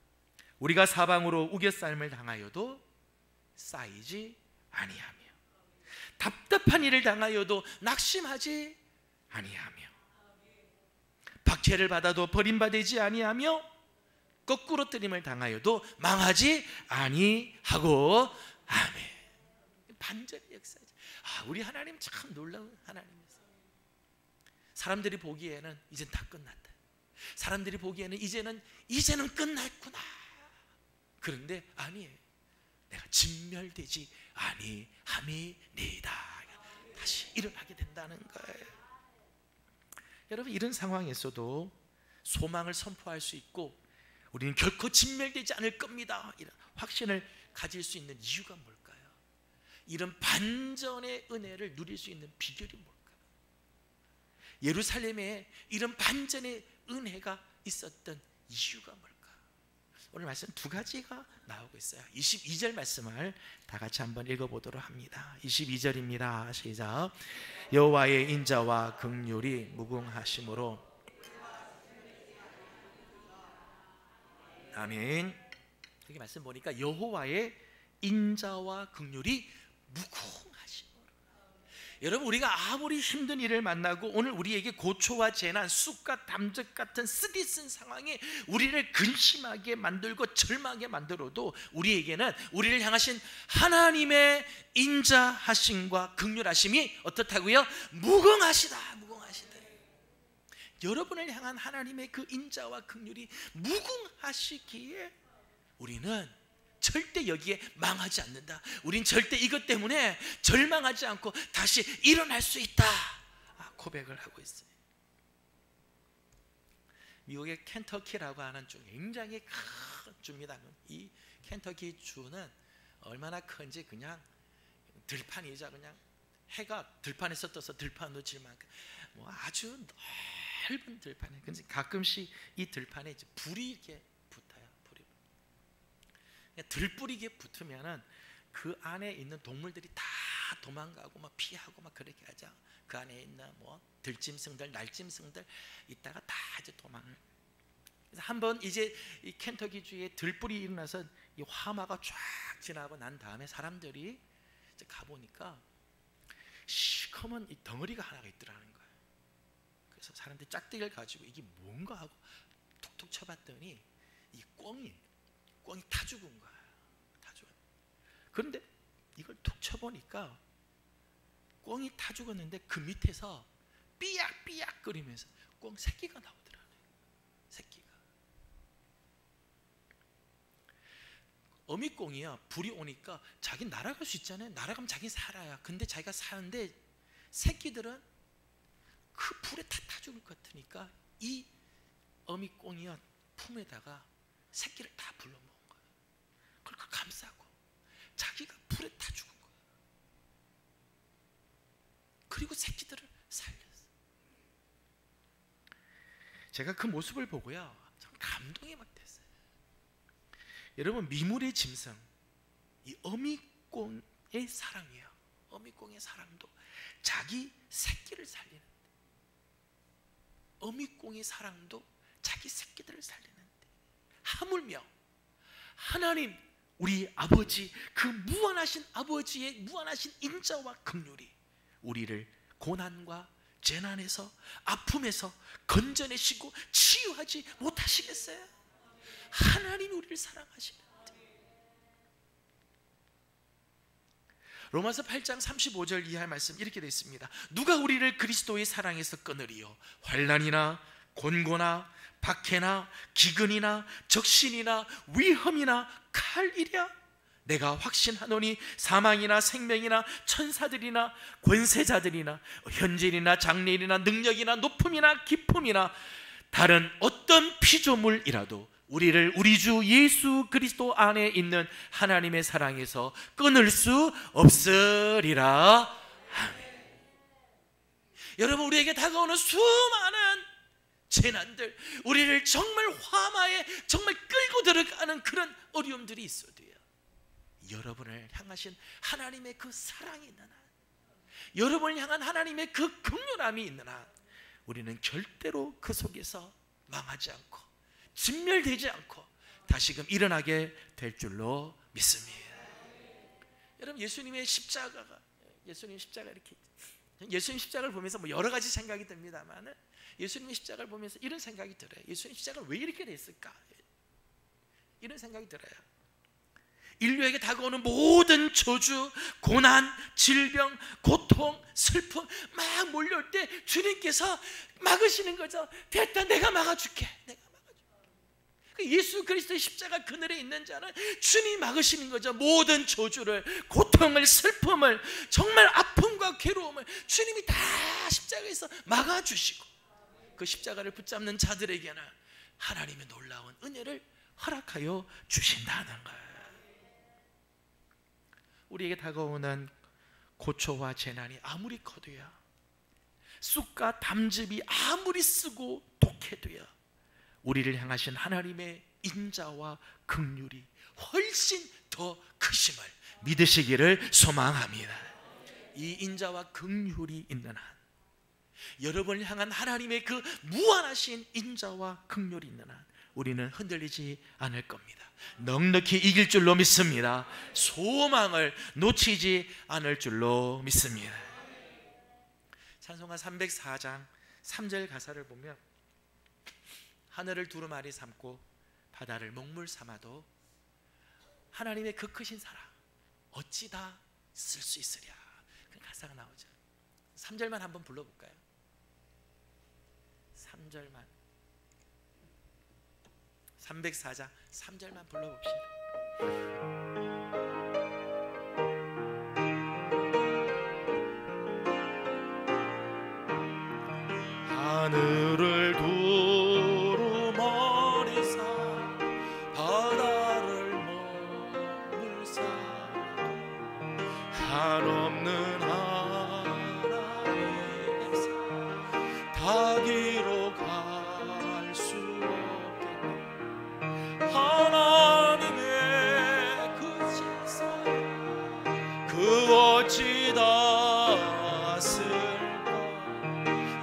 우리가 사방으로 우겨싸임을 당하여도 쌓이지 아니하며 답답한 일을 당하여도 낙심하지 아니하며 박해를 받아도 버림받지 아니하며 거꾸로 뜨림을 당하여도 망하지 아니하고. 아멘. 반전의 역사죠. 우리 하나님 참 놀라운 하나님이세요. 사람들이 보기에는 이젠 다 끝났다. 사람들이 보기에는 이제는 끝났구나. 그런데 아니에요. 내가 진멸되지 아니함이니이다. 다시 일어나게 된다는 거예요. 여러분, 이런 상황에서도 소망을 선포할 수 있고 우리는 결코 진멸되지 않을 겁니다, 이런 확신을 가질 수 있는 이유가 뭘까요? 이런 반전의 은혜를 누릴 수 있는 비결이 뭘까요? 예루살렘에 이런 반전의 은혜가 있었던 이유가 뭘까요? 오늘 말씀 두 가지가 나오고 있어요. 22절 말씀을 다 같이 한번 읽어보도록 합니다. 22절입니다. 시작. 여호와의 인자와 긍휼이 무궁하심으로. 아멘. 여기 말씀 보니까 여호와의 인자와 긍휼이 무궁하심으로. 여러분, 우리가 아무리 힘든 일을 만나고 오늘 우리에게 고초와 재난, 쑥과 담즙 같은 쓰디 쓴 상황이 우리를 근심하게 만들고 절망하게 만들어도 우리에게는 우리를 향하신 하나님의 인자하심과 긍휼하심이 어떻다고요? 무궁하시다, 무궁하시다. 여러분을 향한 하나님의 그 인자와 긍휼이 무궁하시기에 우리는 절대 여기에 망하지 않는다. 우린 절대 이것 때문에 절망하지 않고 다시 일어날 수 있다, 고백을 하고 있어요. 미국의 켄터키라고 하는 주, 굉장히 큰 주입니다. 이 켄터키 주는 얼마나 큰지 그냥 들판이자 그냥 해가 들판에서 떠서 들판으로 질 만큼 아주 넓은 들판에, 근데 가끔씩 이 들판에 이제 불이 이렇게 붙어요. 불이. 들불이 이게 붙으면은 그 안에 있는 동물들이 다 도망가고 막 피하고 막 그렇게 하죠. 그 안에 있는 뭐 들짐승들, 날짐승들 이따가 다 이제 도망을. 그래서 한번 이제 이 켄터키주에 들불이 일어나서 이 화마가 쫙 지나고 난 다음에 사람들이 이제 가보니까 시커먼 이 덩어리가 하나가 있더라는 거예요. 그래서 사람들이 짝대기를 가지고 이게 뭔가 하고 툭툭 쳐봤더니 이 꿩이 타 죽은 거예요. 타 죽은. 그런데 이걸 툭 쳐보니까 꿩이 타 죽었는데 그 밑에서 삐약삐약 거리면서 꿩 새끼가 나오더라고요. 새끼가. 어미꿩이야, 불이 오니까 자기 날아갈 수 있잖아요. 날아가면 자기 살아요. 근데 자기가 사는데 새끼들은 그 불에 다 타 죽을 것 같으니까 이 어미꿩이야 품에다가 새끼를 다 불러먹은 거예요. 그걸 감싸고 자기가 불에 타 죽은 거예요. 그리고 새끼들을 살렸어요. 제가 그 모습을 보고요, 참 감동이 막 됐어요. 여러분, 미물의 짐승, 이 어미꿩의 사랑이에요. 어미꿩의 사랑도 자기 새끼를 살리는데, 어미꿩의 사랑도 자기 새끼들을 살리는데, 하물며 하나님 우리 아버지, 그 무한하신 아버지의 무한하신 인자와 긍휼이 우리를 고난과 재난에서, 아픔에서 건져내시고 치유하지 못하시겠어요? 하나님이 우리를 사랑하시는데. 로마서 8장 35절 이하의 말씀 이렇게 되어 있습니다. 누가 우리를 그리스도의 사랑에서 끊으리요? 환난이나 곤고나 박해나 기근이나 적신이나 위험이나 칼이랴? 내가 확신하노니 사망이나 생명이나 천사들이나 권세자들이나 현재일이나 장래일이나 능력이나 높음이나 깊음이나 다른 어떤 피조물이라도 우리를 우리 주 예수 그리스도 안에 있는 하나님의 사랑에서 끊을 수 없으리라. 아멘. 여러분, 우리에게 다가오는 수많은 재난들, 우리를 정말 화마에 정말 끌고 들어가는 그런 어려움들이 있어도요, 여러분을 향하신 하나님의 그 사랑이 있는 한, 여러분을 향한 하나님의 그 긍휼함이 있는 한, 우리는 절대로 그 속에서 망하지 않고 진멸되지 않고 다시금 일어나게 될 줄로 믿습니다. 여러분, 예수님의 십자가가, 예수님 십자가 이렇게, 예수님 십자가를 보면서 뭐 여러 가지 생각이 듭니다만은 예수님의 십자가를 보면서 이런 생각이 들어요. 예수님 십자가가 왜 이렇게 됐을까? 이런 생각이 들어요. 인류에게 다가오는 모든 저주, 고난, 질병, 고통, 슬픔 막 몰려올 때 주님께서 막으시는 거죠. 됐다, 내가 막아줄게. 내가 막아줄게. 예수 그리스도의 십자가 그늘에 있는 자는 주님이 막으시는 거죠. 모든 저주를, 고통을, 슬픔을, 정말 아픔과 괴로움을 주님이 다 십자가에서 막아주시고, 그 십자가를 붙잡는 자들에게는 하나님의 놀라운 은혜를 허락하여 주신다는 거예요. 우리에게 다가오는 고초와 재난이 아무리 커도요, 쑥과 담즙이 아무리 쓰고 독해도요, 우리를 향하신 하나님의 인자와 긍휼이 훨씬 더 크심을 믿으시기를 소망합니다. 이 인자와 긍휼이 있는 한, 여러분을 향한 하나님의 그 무한하신 인자와 긍휼이 있는 한, 우리는 흔들리지 않을 겁니다. 넉넉히 이길 줄로 믿습니다. 소망을 놓치지 않을 줄로 믿습니다. 찬송가 304장 3절 가사를 보면, 하늘을 두루마리 삼고 바다를 먹물 삼아도 하나님의 그 크신 사랑 어찌 다 쓸 수 있으랴, 그 가사가 나오죠. 3절만 한번 불러볼까요? 3절만, 304장 3절만 불러봅시다. 하늘을 두루마리 삼 바다를 먹물 삼 한없는 하나님의 사 다 기로 갈 수 없겠네. 하나님의 그 진사 그 어찌 다 쓸까.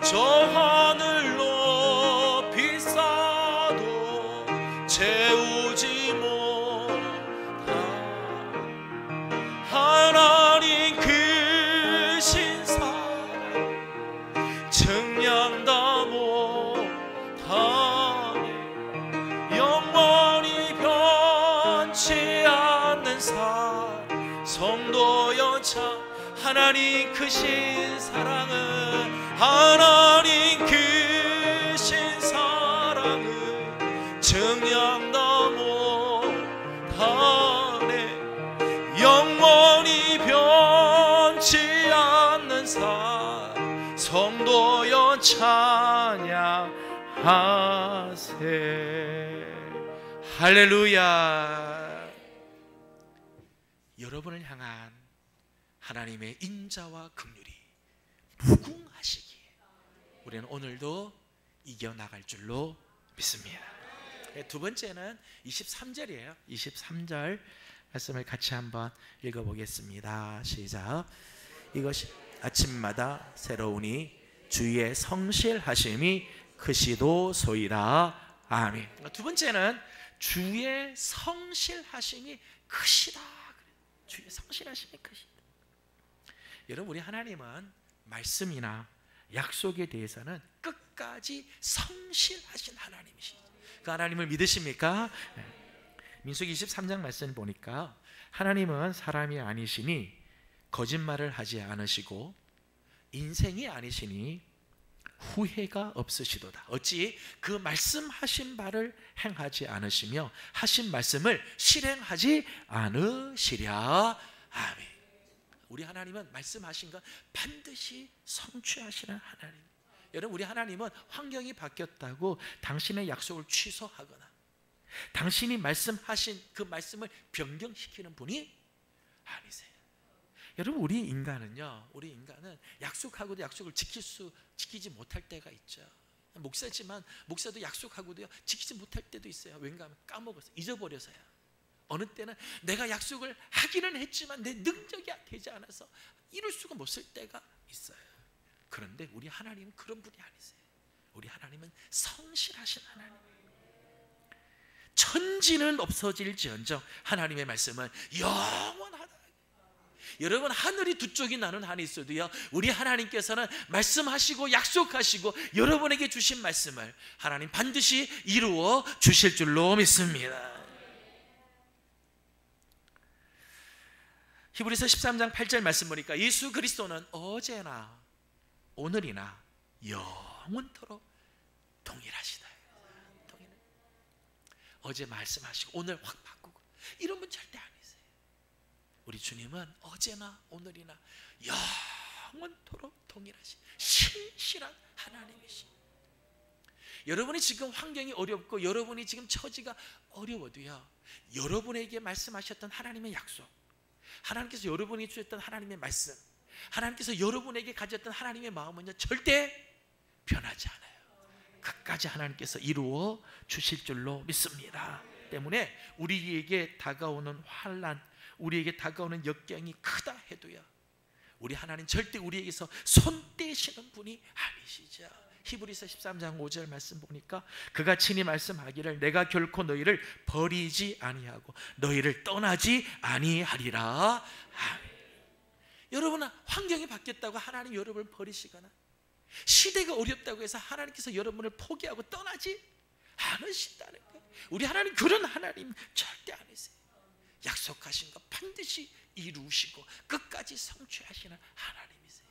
저 하늘 높이 쌓아도 채우지 못한 하나님 크신 사랑 증량다 못하네. 영원히 변치 않는 사 성도 연차 하나님 크신 사랑은, 하나님 크신 사랑은 증량다 못하네. 영원히 변치 않는 사 성도여 찬양하세. 할렐루야. 여러분을 향한 하나님의 인자와 긍휼이 무궁하시기에 우리는 오늘도 이겨나갈 줄로 믿습니다. 두 번째는 23절이에요. 23절 말씀을 같이 한번 읽어보겠습니다. 시작. 이것이 아침마다 새로우니 주의 성실하심이 크시도소이다. 아멘. 두 번째는 주의 성실하심이 크시다. 주의 성실하심이 크시다. 여러분, 우리 하나님은 말씀이나 약속에 대해서는 끝까지 성실하신 하나님이시죠. 그 하나님을 믿으십니까? 민수기 23장 말씀을 보니까 하나님은 사람이 아니시니 거짓말을 하지 않으시고 인생이 아니시니 후회가 없으시도다. 어찌 그 말씀하신 바를 행하지 않으시며 하신 말씀을 실행하지 않으시랴. 아멘. 우리 하나님은 말씀하신 것 반드시 성취하시는 하나님. 여러분, 우리 하나님은 환경이 바뀌었다고 당신의 약속을 취소하거나 당신이 말씀하신 그 말씀을 변경시키는 분이 아니세요. 여러분, 우리 인간은 약속하고도 약속을 지키지 못할 때가 있죠. 목사지만 목사도 약속하고도요 지키지 못할 때도 있어요. 왠가 하면 까먹어서 잊어버려서요. 어느 때는 내가 약속을 하기는 했지만 내 능력이 되지 않아서 이룰 수가 없을 때가 있어요. 그런데 우리 하나님은 그런 분이 아니세요. 우리 하나님은 성실하신 하나님. 천지는 없어질지언정 하나님의 말씀은 영원하다. 여러분, 하늘이 두 쪽이 나는 한이 있어도요 우리 하나님께서는 말씀하시고 약속하시고 여러분에게 주신 말씀을 하나님 반드시 이루어 주실 줄로 믿습니다. 히브리서 13장 8절 말씀 보니까 예수 그리스도는 어제나 오늘이나 영원토록 동일하시다. 어제 말씀하시고 오늘 확 바꾸고 이런 분 절대 아니세요. 우리 주님은 어제나 오늘이나 영원토록 동일하신 신실한 하나님이시. 여러분이 지금 환경이 어렵고 여러분이 지금 처지가 어려워도요, 여러분에게 말씀하셨던 하나님의 약속, 하나님께서 여러분이 주셨던 하나님의 말씀, 하나님께서 여러분에게 가졌던 하나님의 마음은요 절대 변하지 않아요. 끝까지 하나님께서 이루어 주실 줄로 믿습니다. 때문에 우리에게 다가오는 환난, 우리에게 다가오는 역경이 크다 해도요, 우리 하나님 절대 우리에게서 손 떼시는 분이 아니시죠. 히브리서 13장 5절 말씀 보니까 그가 친히 말씀하기를 내가 결코 너희를 버리지 아니하고 너희를 떠나지 아니하리라. 아멘. 여러분, 환경이 바뀌었다고 하나님 여러분을 버리시거나 시대가 어렵다고 해서 하나님께서 여러분을 포기하고 떠나지 않으신다는 거예요. 우리 하나님 그런 하나님 절대 아니세요. 약속하신 거 반드시 이루시고 끝까지 성취하시는 하나님이세요.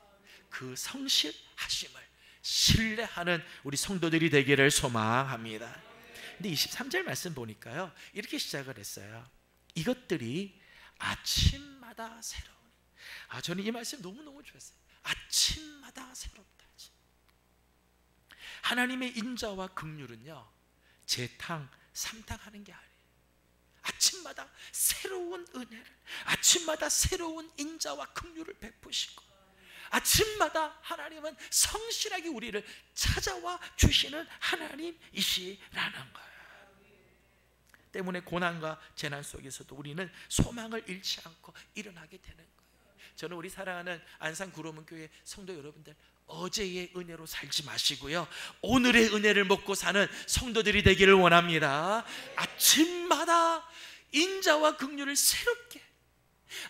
그 성실하심을 신뢰하는 우리 성도들이 되기를 소망합니다. 근데 23절 말씀 보니까요 이렇게 시작을 했어요. 이것들이 아침마다 새로우니. 저는 이 말씀 너무너무 좋았어요. 아침마다 새롭다. 하나님의 인자와 긍휼은요 재탕, 삼탕하는 게 아니에요. 아침마다 새로운 은혜를, 아침마다 새로운 인자와 긍휼을 베푸시고 아침마다 하나님은 성실하게 우리를 찾아와 주시는 하나님이시라는 거예요. 때문에 고난과 재난 속에서도 우리는 소망을 잃지 않고 일어나게 되는 거예요. 저는 우리 사랑하는 안산 구로문 교회 성도 여러분들, 어제의 은혜로 살지 마시고요 오늘의 은혜를 먹고 사는 성도들이 되기를 원합니다. 아침마다 인자와 긍휼을 새롭게,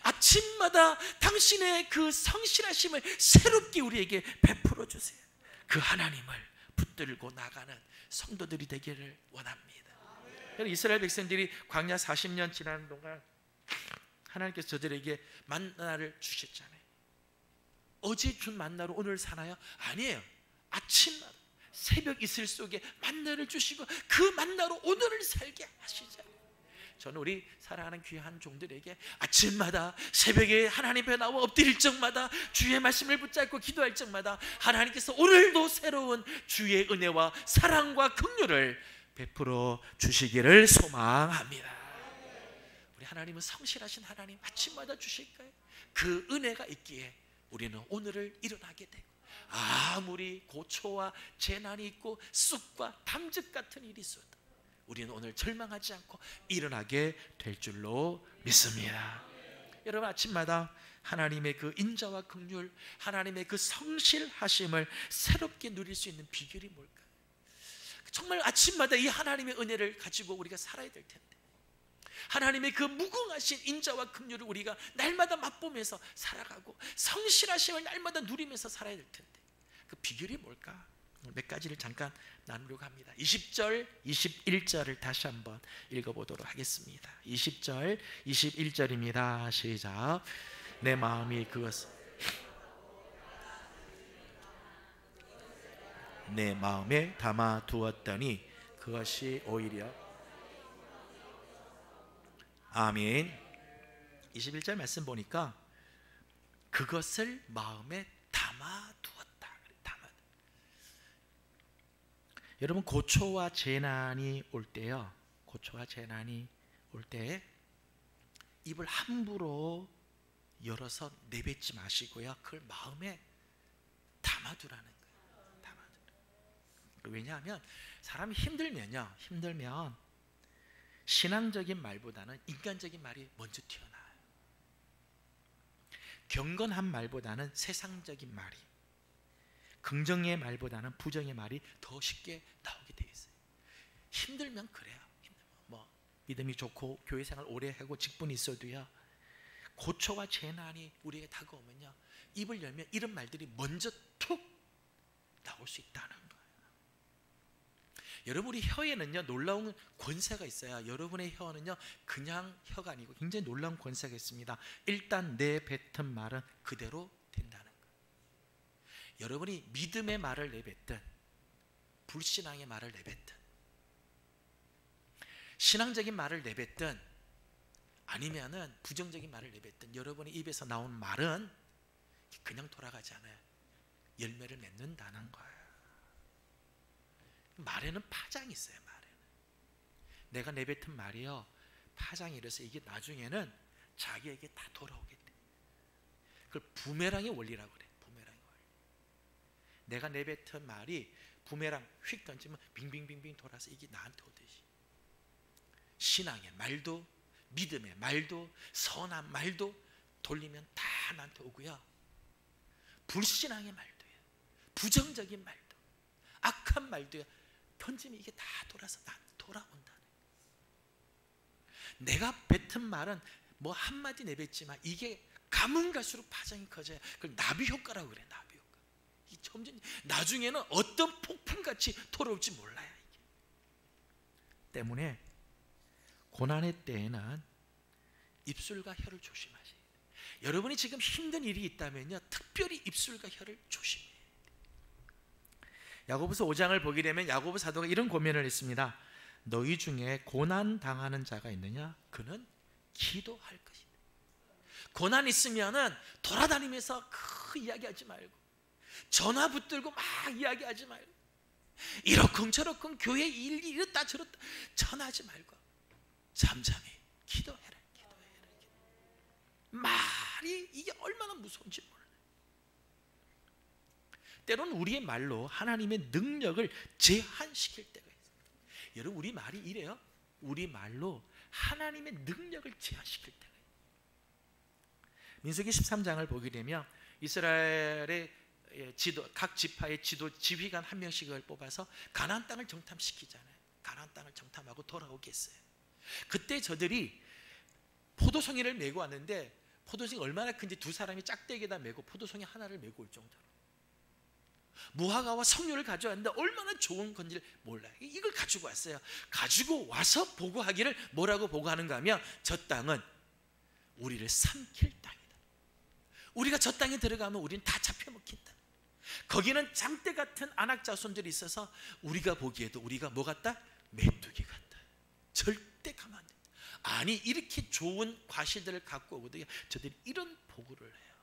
아침마다 당신의 그 성실하심을 새롭게 우리에게 베풀어 주세요. 그 하나님을 붙들고 나가는 성도들이 되기를 원합니다. 이스라엘 백성들이 광야 40년 지나는 동안 하나님께서 저들에게 만나를 주셨잖아요. 어제 준 만나로 오늘 사나요? 아니에요. 아침마다 새벽 이슬 속에 만나를 주시고 그 만나로 오늘을 살게 하시잖아요. 저는 우리 사랑하는 귀한 종들에게 아침마다 새벽에 하나님 앞에 나와 엎드릴 적마다 주의 말씀을 붙잡고 기도할 적마다 하나님께서 오늘도 새로운 주의 은혜와 사랑과 긍휼을 베풀어 주시기를 소망합니다. 우리 하나님은 성실하신 하나님, 아침마다 주실 거예요. 그 은혜가 있기에 우리는 오늘을 일어나게 되고, 아무리 고초와 재난이 있고 쑥과 담즙 같은 일이 있어도 우리는 오늘 절망하지 않고 일어나게 될 줄로 믿습니다. 여러분, 아침마다 하나님의 그 인자와 긍휼, 하나님의 그 성실하심을 새롭게 누릴 수 있는 비결이 뭘까요? 정말 아침마다 이 하나님의 은혜를 가지고 우리가 살아야 될 텐데, 하나님의 그 무궁하신 인자와 긍휼을 우리가 날마다 맛보면서 살아가고 성실하심을 날마다 누리면서 살아야 될 텐데, 그 비결이 뭘까? 몇 가지를 잠깐 나누려고 합니다. 20절, 21절을 다시 한번 읽어보도록 하겠습니다. 20절, 21절입니다. 시작. 내 마음이 그것을 내 마음에 담아 두었더니 그것이 오히려 아멘. 21절 말씀 보니까 그것을 마음에 담아두었다. 여러분, 고초와 재난이 올 때요, 고초와 재난이 올 때 입을 함부로 열어서 내뱉지 마시고요, 그걸 마음에 담아두라는 거예요. 담아두라. 왜냐하면 사람이 힘들면 신앙적인 말보다는 인간적인 말이 먼저 튀어나와요. 경건한 말보다는 세상적인 말이, 긍정의 말보다는 부정의 말이 더 쉽게 나오게 되어 있어요. 힘들면 그래요. 뭐 믿음이 좋고 교회 생활 오래 하고 직분이 있어도요, 고초와 재난이 우리에게 다가오면요, 입을 열면 이런 말들이 먼저 툭 나올 수 있다는 거예요. 여러분, 우리 혀에는요 놀라운 권세가 있어요. 여러분의 혀는요 그냥 혀가 아니고 굉장히 놀라운 권세가 있습니다. 일단 내뱉은 말은 그대로 된다는 거예요. 여러분이 믿음의 말을 내뱉든 불신앙의 말을 내뱉든 신앙적인 말을 내뱉든 아니면은 부정적인 말을 내뱉든 여러분의 입에서 나온 말은 그냥 돌아가지 않아요. 열매를 맺는다는 거예요. 말에는 파장이 있어요. 말에는 내가 내뱉은 말이요, 파장이 이래서 이게 나중에는 자기에게 다 돌아오게 돼. 그걸 부메랑의 원리라고 그래. 부메랑의 원리. 내가 내뱉은 말이 부메랑 휙 던지면 빙빙빙빙 돌아서 이게 나한테 오듯이, 신앙의 말도, 믿음의 말도, 선한 말도 돌리면 다 나한테 오고요, 불신앙의 말도요, 부정적인 말도, 악한 말도요, 던지면 이게 다 돌아서 나한테 돌아온다는 거예요. 내가 뱉은 말은 뭐 한마디 내뱉지만 이게 가면 갈수록 파장이 커져요. 그걸 나비 효과라고 그래. 나비 효과. 이 점점 나중에는 어떤 폭풍같이 돌아올지 몰라요. 이게. 때문에 고난의 때에는 입술과 혀를 조심하셔야 돼요. 여러분이 지금 힘든 일이 있다면요, 특별히 입술과 혀를 조심해야 돼요. 야고보서 5장을 보게 되면 야고보 사도가 이런 고면을 했습니다. 너희 중에 고난 당하는 자가 있느냐? 그는 기도할 것이다. 고난 있으면은 돌아다니면서 이야기하지 말고, 전화 붙들고 막 이야기하지 말고, 이러쿵 저러쿵 교회 일이 이렇다 저렇다 전화하지 말고 잠잠히 기도해라. 말이 이게 얼마나 무서운지 몰라요. 때로는 우리의 말로 하나님의 능력을 제한시킬 때가 있어요. 여러분, 우리 말이 이래요. 우리 말로 하나님의 능력을 제한시킬 때가 있어요. 민수기 13장을 보게 되면 이스라엘의 지도, 각 지파의 지휘관 한 명씩을 뽑아서 가나안 땅을 정탐시키잖아요. 가나안 땅을 정탐하고 돌아오게 했어요. 그때 저들이 포도송이를 메고 왔는데, 포도송이 얼마나 큰지 두 사람이 짝대기에다 메고 포도송이 하나를 메고 올 정도로 무화과와 석류를 가져왔는데 얼마나 좋은 건지를 몰라요. 이걸 가지고 왔어요. 가지고 와서 보고하기를 뭐라고 보고하는가 하면, 저 땅은 우리를 삼킬 땅이다. 우리가 저 땅에 들어가면 우리는 다 잡혀먹힌다. 거기는 장대 같은 안악 자손들이 있어서 우리가 보기에도 우리가 뭐 같다? 메뚜기 같다. 절대 가만 안 된다. 아니, 이렇게 좋은 과실들을 갖고 오거든요. 저들이 이런 보고를 해요.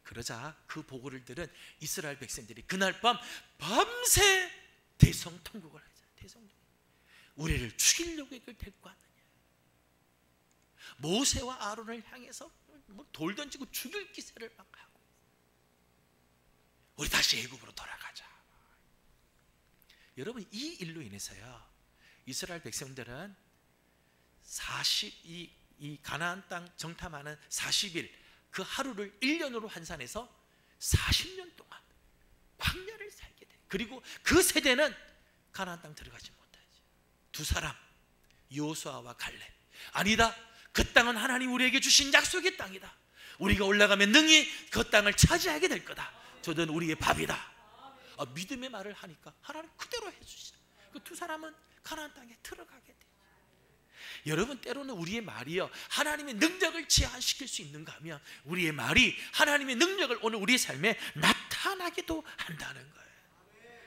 그러자 그 보고를 들은 이스라엘 백성들이 그날 밤 밤새 대성통곡을 하죠. 대성통곡. 우리를 죽이려고 이걸 데리고 왔느냐. 모세와 아론을 향해서 뭐 돌 던지고 죽일 기세를 막 하고, 우리 다시 애굽으로 돌아가자. 여러분, 이 일로 인해서요, 이스라엘 백성들은 이 가나안 땅 정탐하는 40일, 그 하루를 1년으로 환산해서 40년 동안 광야를 살게 돼. 그리고 그 세대는 가나안 땅 들어가지 못하죠. 두 사람, 여호수아와 갈렙. 아니다, 그 땅은 하나님 우리에게 주신 약속의 땅이다. 우리가 올라가면 능히 그 땅을 차지하게 될 거다. 저들은 우리의 밥이다. 믿음의 말을 하니까 하나님 그대로 해주시죠. 그 두 사람은 가나안 땅에 들어가게 돼. 여러분, 때로는 우리의 말이요, 하나님의 능력을 제한시킬 수 있는가 하면, 우리의 말이 하나님의 능력을 오늘 우리의 삶에 나타나기도 한다는 거예요.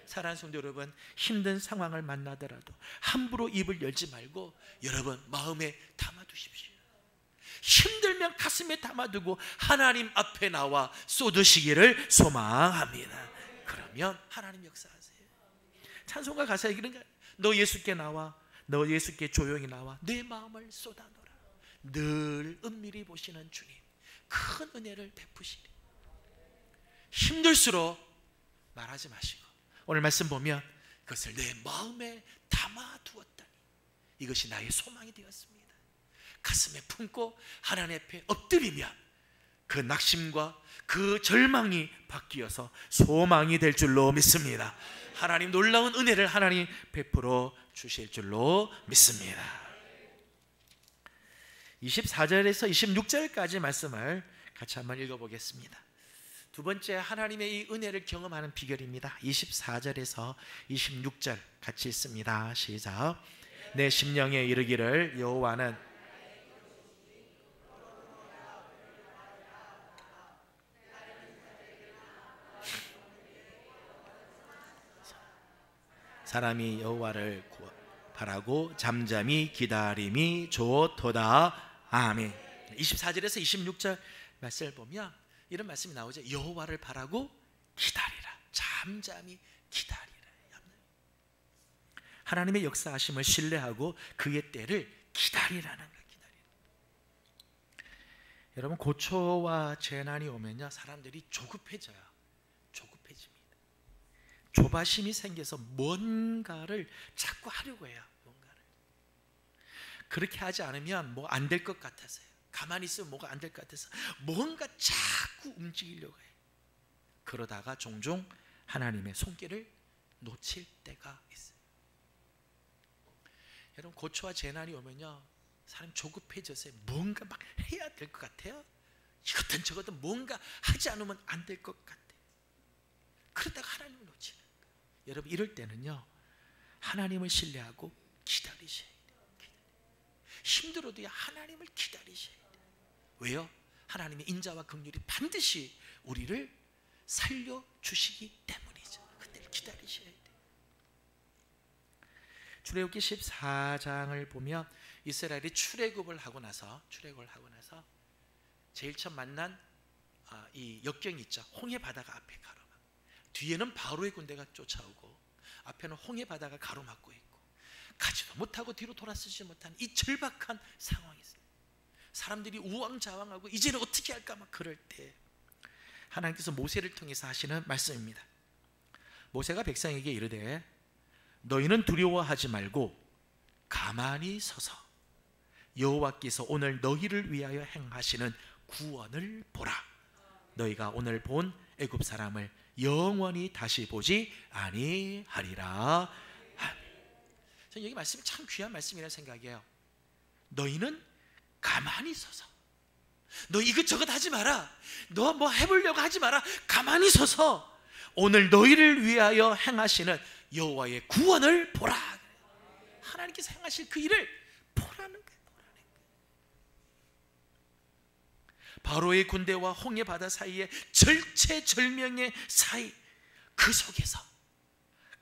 사랑하는 성도 여러분, 힘든 상황을 만나더라도 함부로 입을 열지 말고 여러분 마음에 담아두십시오. 힘들면 가슴에 담아두고 하나님 앞에 나와 쏟으시기를 소망합니다. 그러면 하나님 역사하세요. 찬송가 가사에 그런 거예요. 너 예수께 나와, 너 예수께 조용히 나와 내 마음을 쏟아놓으라. 늘 은밀히 보시는 주님, 큰 은혜를 베푸시리. 힘들수록 말하지 마시고 오늘 말씀 보면 그것을 내 마음에 담아두었다니 이것이 나의 소망이 되었습니다. 가슴에 품고 하나님 앞에 엎드리면 그 낙심과 그 절망이 바뀌어서 소망이 될 줄로 믿습니다. 하나님 놀라운 은혜를 하나님 베풀어 주실 줄로 믿습니다. 24절에서 26절까지 말씀을 같이 한번 읽어보겠습니다. 두 번째, 하나님의 이 은혜를 경험하는 비결입니다. 24절에서 26절 같이 읽습니다. 시작. 내 심령에 이르기를 여호와는 사람이 여호와를 바라고 잠잠히 기다림이 좋도다. 아멘. 24절에서 26절 말씀을 보면 이런 말씀이 나오죠. 여호와를 바라고 기다리라. 잠잠히 기다리라. 하나님의 역사하심을 신뢰하고 그의 때를 기다리라는 거예요. 여러분, 고초와 재난이 오면요, 사람들이 조급해져요. 조급해집니다. 조바심이 생겨서 뭔가를 자꾸 하려고 해요. 뭔가를. 그렇게 하지 않으면 뭐 안 될 것 같아서요. 가만히 있으면 뭐가 안 될 것 같아서 뭔가 자꾸 움직이려고 해요. 그러다가 종종 하나님의 손길을 놓칠 때가 있어요. 여러분, 고초와 재난이 오면요, 사람 조급해져서 뭔가 막 해야 될 것 같아요. 이것든 저것든 뭔가 하지 않으면 안 될 것 같아요. 그러다가 하나님을 놓치는 거예요. 여러분, 이럴 때는요, 하나님을 신뢰하고 기다리셔야 돼요. 힘들어도야 하나님을 기다리셔야 돼요. 왜요? 하나님의 인자와 긍휼이 반드시 우리를 살려주시기 때문이죠. 그때를 기다리셔야 돼요. 출애굽기 14장을 보면 이스라엘이 출애굽을 하고 나서 제일 처음 만난 이 역경이 있죠. 홍해 바다가 앞에 가로막, 뒤에는 바로의 군대가 쫓아오고 앞에는 홍해 바다가 가로막고 있고 가지도 못하고 뒤로 돌아서지 못하는 이 절박한 상황이 있어요. 사람들이 우왕좌왕하고 이제는 어떻게 할까 막 그럴 때 하나님께서 모세를 통해서 하시는 말씀입니다. 모세가 백성에게 이르되 너희는 두려워하지 말고 가만히 서서 여호와께서 오늘 너희를 위하여 행하시는 구원을 보라. 너희가 오늘 본 애굽 사람을 영원히 다시 보지 아니하리라. 저는 여기 말씀이 참 귀한 말씀이라 생각해요. 너희는 가만히 서서, 너 이것저것 하지 마라, 너 뭐 해보려고 하지 마라, 가만히 서서 오늘 너희를 위하여 행하시는 여호와의 구원을 보라. 하나님께서 행하실 그 일을 보라는 거예요. 바로의 군대와 홍해 바다 사이에 절체절명의 사이, 그 속에서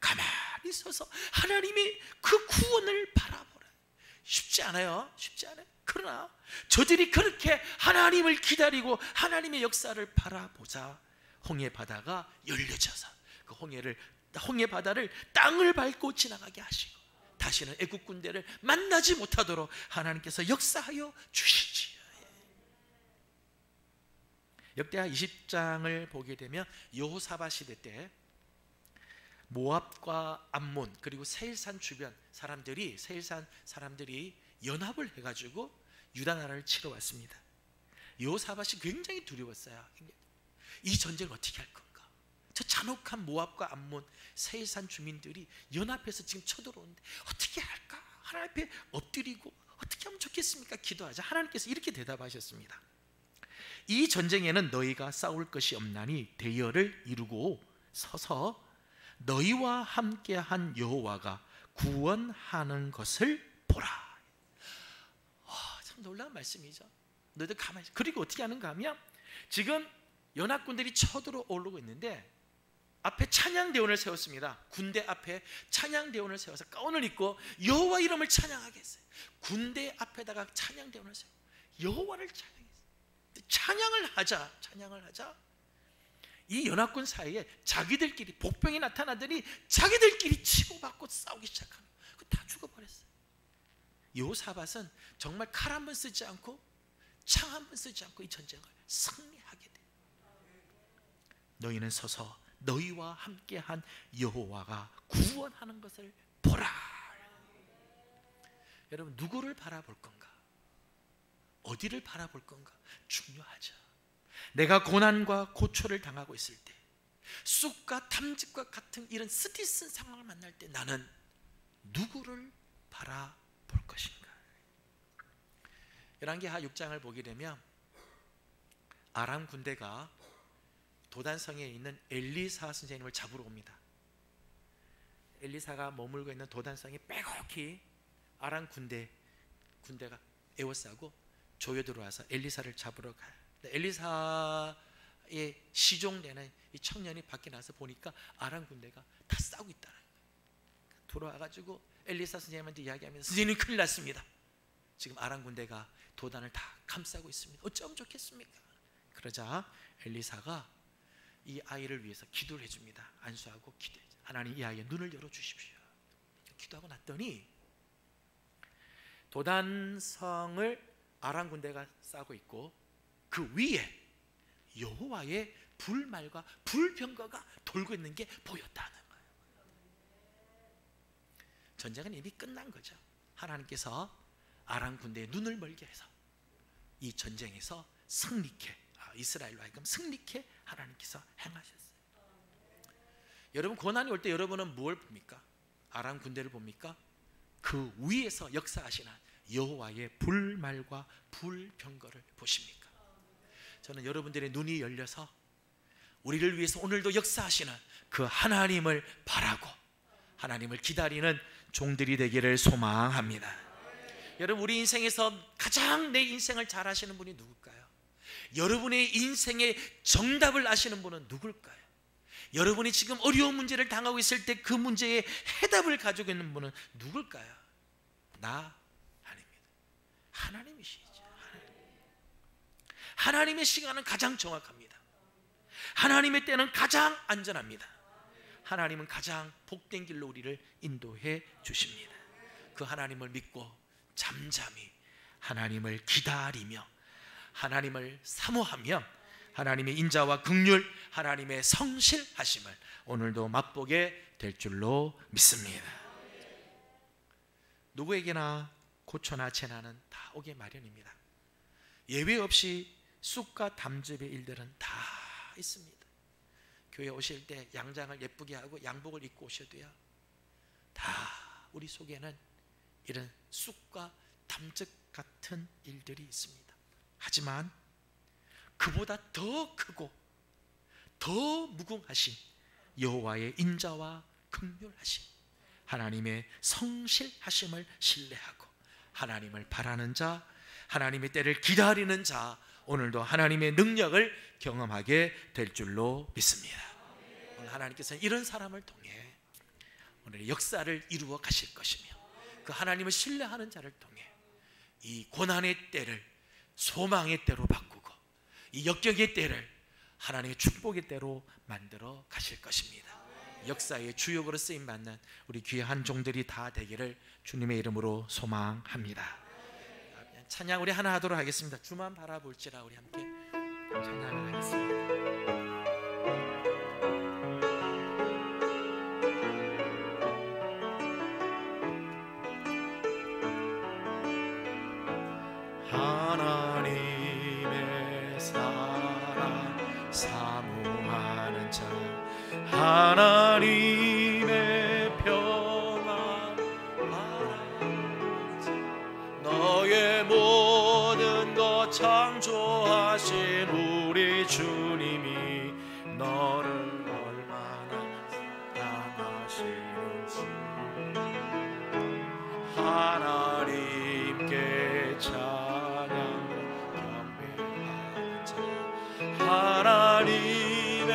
가만히 서서 하나님이 그 구원을 바라보라. 쉽지 않아요. 쉽지 않아요. 그러나 저들이 그렇게 하나님을 기다리고 하나님의 역사를 바라보자 홍해 바다가 열려져서 그 홍해 바다를 땅을 밟고 지나가게 하시고 다시는 애국 군대를 만나지 못하도록 하나님께서 역사하여 주시지요. 역대하 20장을 보게 되면 여호사밧 시대 때 모압과 암몬 그리고 세일산 주변 사람들이 연합을 해가지고 유다 나라를 치러 왔습니다. 여호사밧이 굉장히 두려웠어요. 이 전쟁을 어떻게 할 건가? 저 잔혹한 모압과 암몬 세일산 주민들이 연합해서 지금 쳐들어오는데 어떻게 할까? 하나님 앞에 엎드리고 어떻게 하면 좋겠습니까? 기도하자. 하나님께서 이렇게 대답하셨습니다. 이 전쟁에는 너희가 싸울 것이 없나니 대열을 이루고 서서 너희와 함께한 여호와가 구원하는 것을 보라. 참 놀라운 말씀이죠. 너희들 가만히 있어. 그리고 어떻게 하는가 하면 지금 연합군들이 쳐들어오르고 있는데 앞에 찬양대원을 세웠습니다. 군대 앞에 찬양대원을 세워서 가운을 입고 여호와 이름을 찬양하게 했어요. 군대 앞에다가 찬양대원을 세워 여호와를 찬양했어요. 찬양을 하자 이 연합군 사이에 자기들끼리 복병이 나타나더니 자기들끼리 치고받고 싸우기 시작하는 거예요. 다 죽어버렸어요. 여호사밧은 정말 칼 한 번 쓰지 않고 창 한 번 쓰지 않고 이 전쟁을 승리하게 돼요. 너희는 서서 너희와 함께한 여호와가 구원하는 것을 보라. 여러분, 누구를 바라볼 건가? 어디를 바라볼 건가? 중요하죠. 내가 고난과 고초를 당하고 있을 때, 쑥과 탐직과 같은 이런 스티슨 상황을 만날 때 나는 누구를 바라볼 것인가? 열왕기하 6장을 보게 되면 아람 군대가 도단성에 있는 엘리사 선생님을 잡으러 옵니다. 엘리사가 머물고 있는 도단성이 빼곡히 아람 군대가 에워싸고 조여 들어와서 엘리사를 잡으러 가요. 엘리사의 시종되는 이 청년이 밖에 나서 보니까 아람 군대가 다 싸우고 있다는 거예요. 들어와가지고 엘리사 선생님한테 이야기하면서 선생님 큰일 났습니다. 지금 아람 군대가 도단을 다 감싸고 있습니다. 어쩌면 좋겠습니까? 그러자 엘리사가 이 아이를 위해서 기도를 해줍니다. 안수하고 기도해줘. 하나님 이 아이의 눈을 열어주십시오. 기도하고 났더니 도단성을 아람 군대가 싸고 있고 그 위에 여호와의 불말과 불병거가 돌고 있는 게 보였다는 거예요. 전쟁은 이미 끝난 거죠. 하나님께서 아람 군대의 눈을 멀게 해서 이 전쟁에서 승리케, 이스라엘로 하여금 승리케 하나님께서 행하셨어요. 여러분, 고난이 올 때 여러분은 무엇을 봅니까? 아람 군대를 봅니까? 그 위에서 역사하시는 여호와의 불말과 불병거를 보십니까? 저는 여러분들의 눈이 열려서 우리를 위해서 오늘도 역사하시는 그 하나님을 바라고 하나님을 기다리는 종들이 되기를 소망합니다. 여러분, 우리 인생에서 가장 내 인생을 잘 아시는 분이 누굴까요? 여러분의 인생의 정답을 아시는 분은 누굴까요? 여러분이 지금 어려운 문제를 당하고 있을 때 그 문제의 해답을 가지고 있는 분은 누굴까요? 나 아닙니다. 하나님이시죠. 하나님의 시간은 가장 정확합니다. 하나님의 때는 가장 안전합니다. 하나님은 가장 복된 길로 우리를 인도해 주십니다. 그 하나님을 믿고 잠잠히 하나님을 기다리며 하나님을 사모하며 하나님의 인자와 긍휼, 하나님의 성실하심을 오늘도 맛보게 될 줄로 믿습니다. 누구에게나 고초나 재난은 다 오게 마련입니다. 예외 없이 쑥과 담즙의 일들은 다 있습니다. 교회 오실 때 양장을 예쁘게 하고 양복을 입고 오셔도요, 다 우리 속에는 이런 쑥과 담즙 같은 일들이 있습니다. 하지만 그보다 더 크고 더 무궁하신 여호와의 인자와 긍휼하심, 하나님의 성실하심을 신뢰하고 하나님을 바라는 자, 하나님의 때를 기다리는 자, 오늘도 하나님의 능력을 경험하게 될 줄로 믿습니다. 오늘 하나님께서는 이런 사람을 통해 오늘 역사를 이루어 가실 것이며 그 하나님을 신뢰하는 자를 통해 이 고난의 때를 소망의 때로 바꾸고 이 역경의 때를 하나님의 축복의 때로 만들어 가실 것입니다. 역사의 주역으로 쓰임받는 우리 귀한 종들이 다 되기를 주님의 이름으로 소망합니다. 찬양 우리 하나 하도록 하겠습니다. 주만 바라볼지라 우리 함께 찬양을 하겠습니다. 하나님의 사랑 사모하는 자, 하나님의 평안 바라는 자, 너의 모든 것 창조하신 우리 주님이 너를 얼마나 사랑하시는지 하나님께 찬양 경배하는 자, 하나님의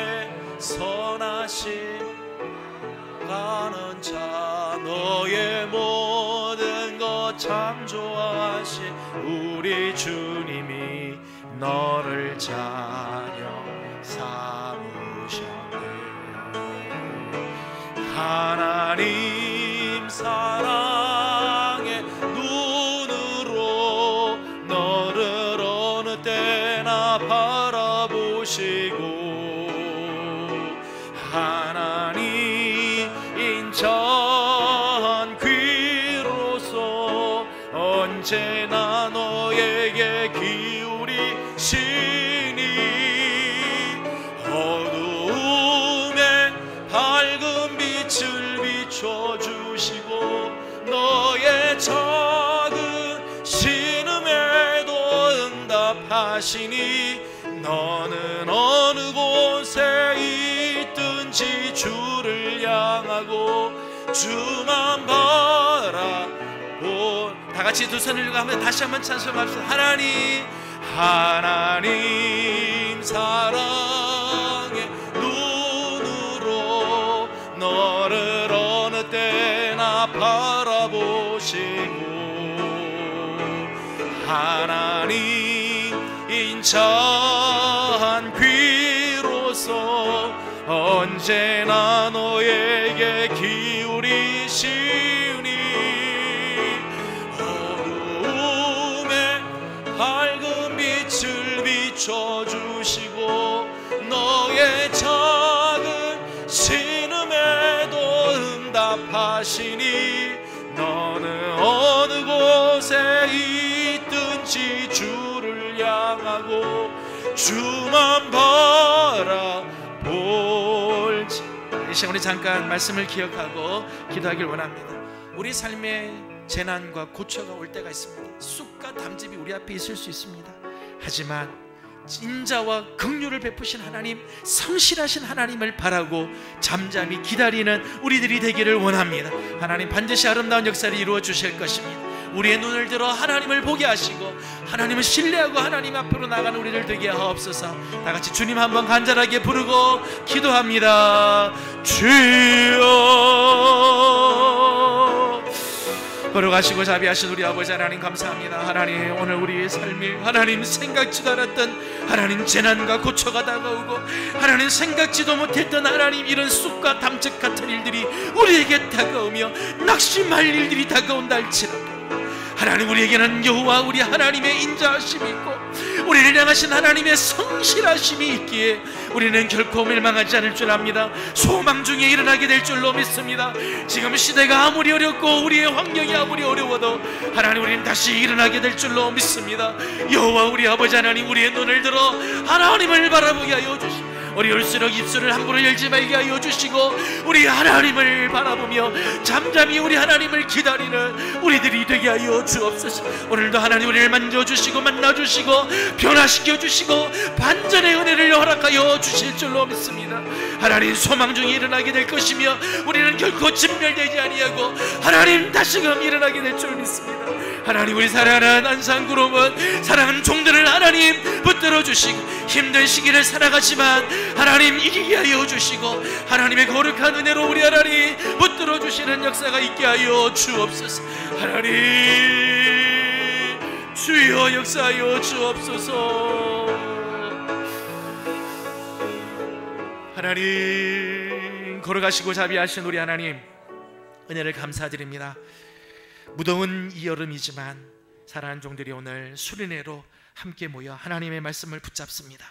선하신 가는 자, 너의 모든 것 창조하신 우리 주님이 너를 자녀 삼으셨네. 하나님 사랑의 눈으로 너를 어느 때나 바라보시고 하나님 인자한 귀로서 언제나 너에게 기울이시니 어두움엔 밝은 빛을 비춰주시고 너의 작은 신음에도 응답하시니 너는 어느 곳에 있든지 주를 향하고 주만 바라보. 다같이 두 손을 들고 한번 다시 한번 찬송합시다. 하나님 사랑의 눈으로 너를 어느 때나 바라보시고 하나님 인자한 귀로서 언제나 너에게 기울이시니 비춰주시고 너의 작은 신음에도 응답하시니 너는 어느 곳에 있든지 주를 향하고 주만 바라볼지. 이 시간 우리 잠깐 말씀을 기억하고 기도하길 원합니다. 우리 삶에 재난과 고초가 올 때가 있습니다. 쑥과 담즙이 우리 앞에 있을 수 있습니다. 하지만 인자와 긍휼을 베푸신 하나님, 성실하신 하나님을 바라고 잠잠히 기다리는 우리들이 되기를 원합니다. 하나님 반드시 아름다운 역사를 이루어 주실 것입니다. 우리의 눈을 들어 하나님을 보게 하시고 하나님을 신뢰하고 하나님 앞으로 나가는 우리들 되게 하옵소서. 다 같이 주님 한번 간절하게 부르고 기도합니다. 주여. 걸어가시고 자비하신 우리 아버지 하나님 감사합니다. 하나님 오늘 우리의 삶이 하나님 생각지도 않았던 하나님 재난과 고초가 다가오고 하나님 생각지도 못했던 하나님 이런 쑥과 담즙 같은 일들이 우리에게 다가오며 낙심할 일들이 다가온다 할지라도 하나님 우리에게는 여호와 우리 하나님의 인자하심이 있고 우리를 향하신 하나님의 성실하심이 있기에 우리는 결코 멸망하지 않을 줄 압니다. 소망 중에 일어나게 될 줄로 믿습니다. 지금 시대가 아무리 어렵고 우리의 환경이 아무리 어려워도 하나님 우리는 다시 일어나게 될 줄로 믿습니다. 여호와 우리 아버지 하나님 우리의 눈을 들어 하나님을 바라보게 하여 주시고 어려울수록 입술을 함부로 열지 말게 하여 주시고 우리 하나님을 바라보며 잠잠히 우리 하나님을 기다리는 우리들이 되게 하여 주옵소서. 오늘도 하나님 우리를 만져주시고 만나주시고 변화시켜 주시고 반전의 은혜를 허락하여 주실 줄로 믿습니다. 하나님 소망 중에 일어나게 될 것이며 우리는 결코 진멸되지 아니하고 하나님 다시금 일어나게 될 줄 믿습니다. 하나님 우리 사랑하는 안산구름은 사랑하는 종들을 하나님 붙들어 주시고 힘든 시기를 살아가지만 하나님 이기게 하여 주시고 하나님의 거룩한 은혜로 우리 하나님 붙들어 주시는 역사가 있게 하여 주옵소서. 하나님 주여 역사하여 주옵소서. 하나님 걸어가시고 자비하신 우리 하나님 은혜를 감사드립니다. 무더운 이 여름이지만 사랑하는 종들이 오늘 수련회로 함께 모여 하나님의 말씀을 붙잡습니다.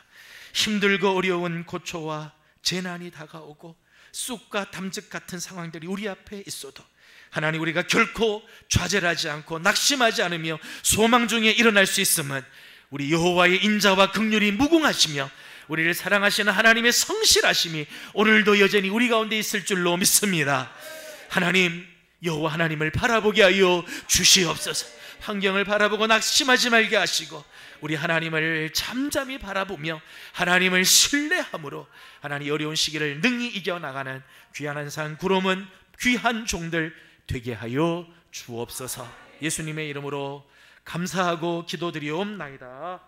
힘들고 어려운 고초와 재난이 다가오고 쑥과 담즙 같은 상황들이 우리 앞에 있어도 하나님 우리가 결코 좌절하지 않고 낙심하지 않으며 소망 중에 일어날 수 있음은 우리 여호와의 인자와 긍휼이 무궁하시며 우리를 사랑하시는 하나님의 성실하심이 오늘도 여전히 우리 가운데 있을 줄로 믿습니다. 하나님 여호와 하나님을 바라보게 하여 주시옵소서. 환경을 바라보고 낙심하지 말게 하시고 우리 하나님을 잠잠히 바라보며 하나님을 신뢰함으로 하나님 어려운 시기를 능히 이겨나가는 귀한 안산 구름은 귀한 종들 되게 하여 주옵소서. 예수님의 이름으로 감사하고 기도드리옵나이다.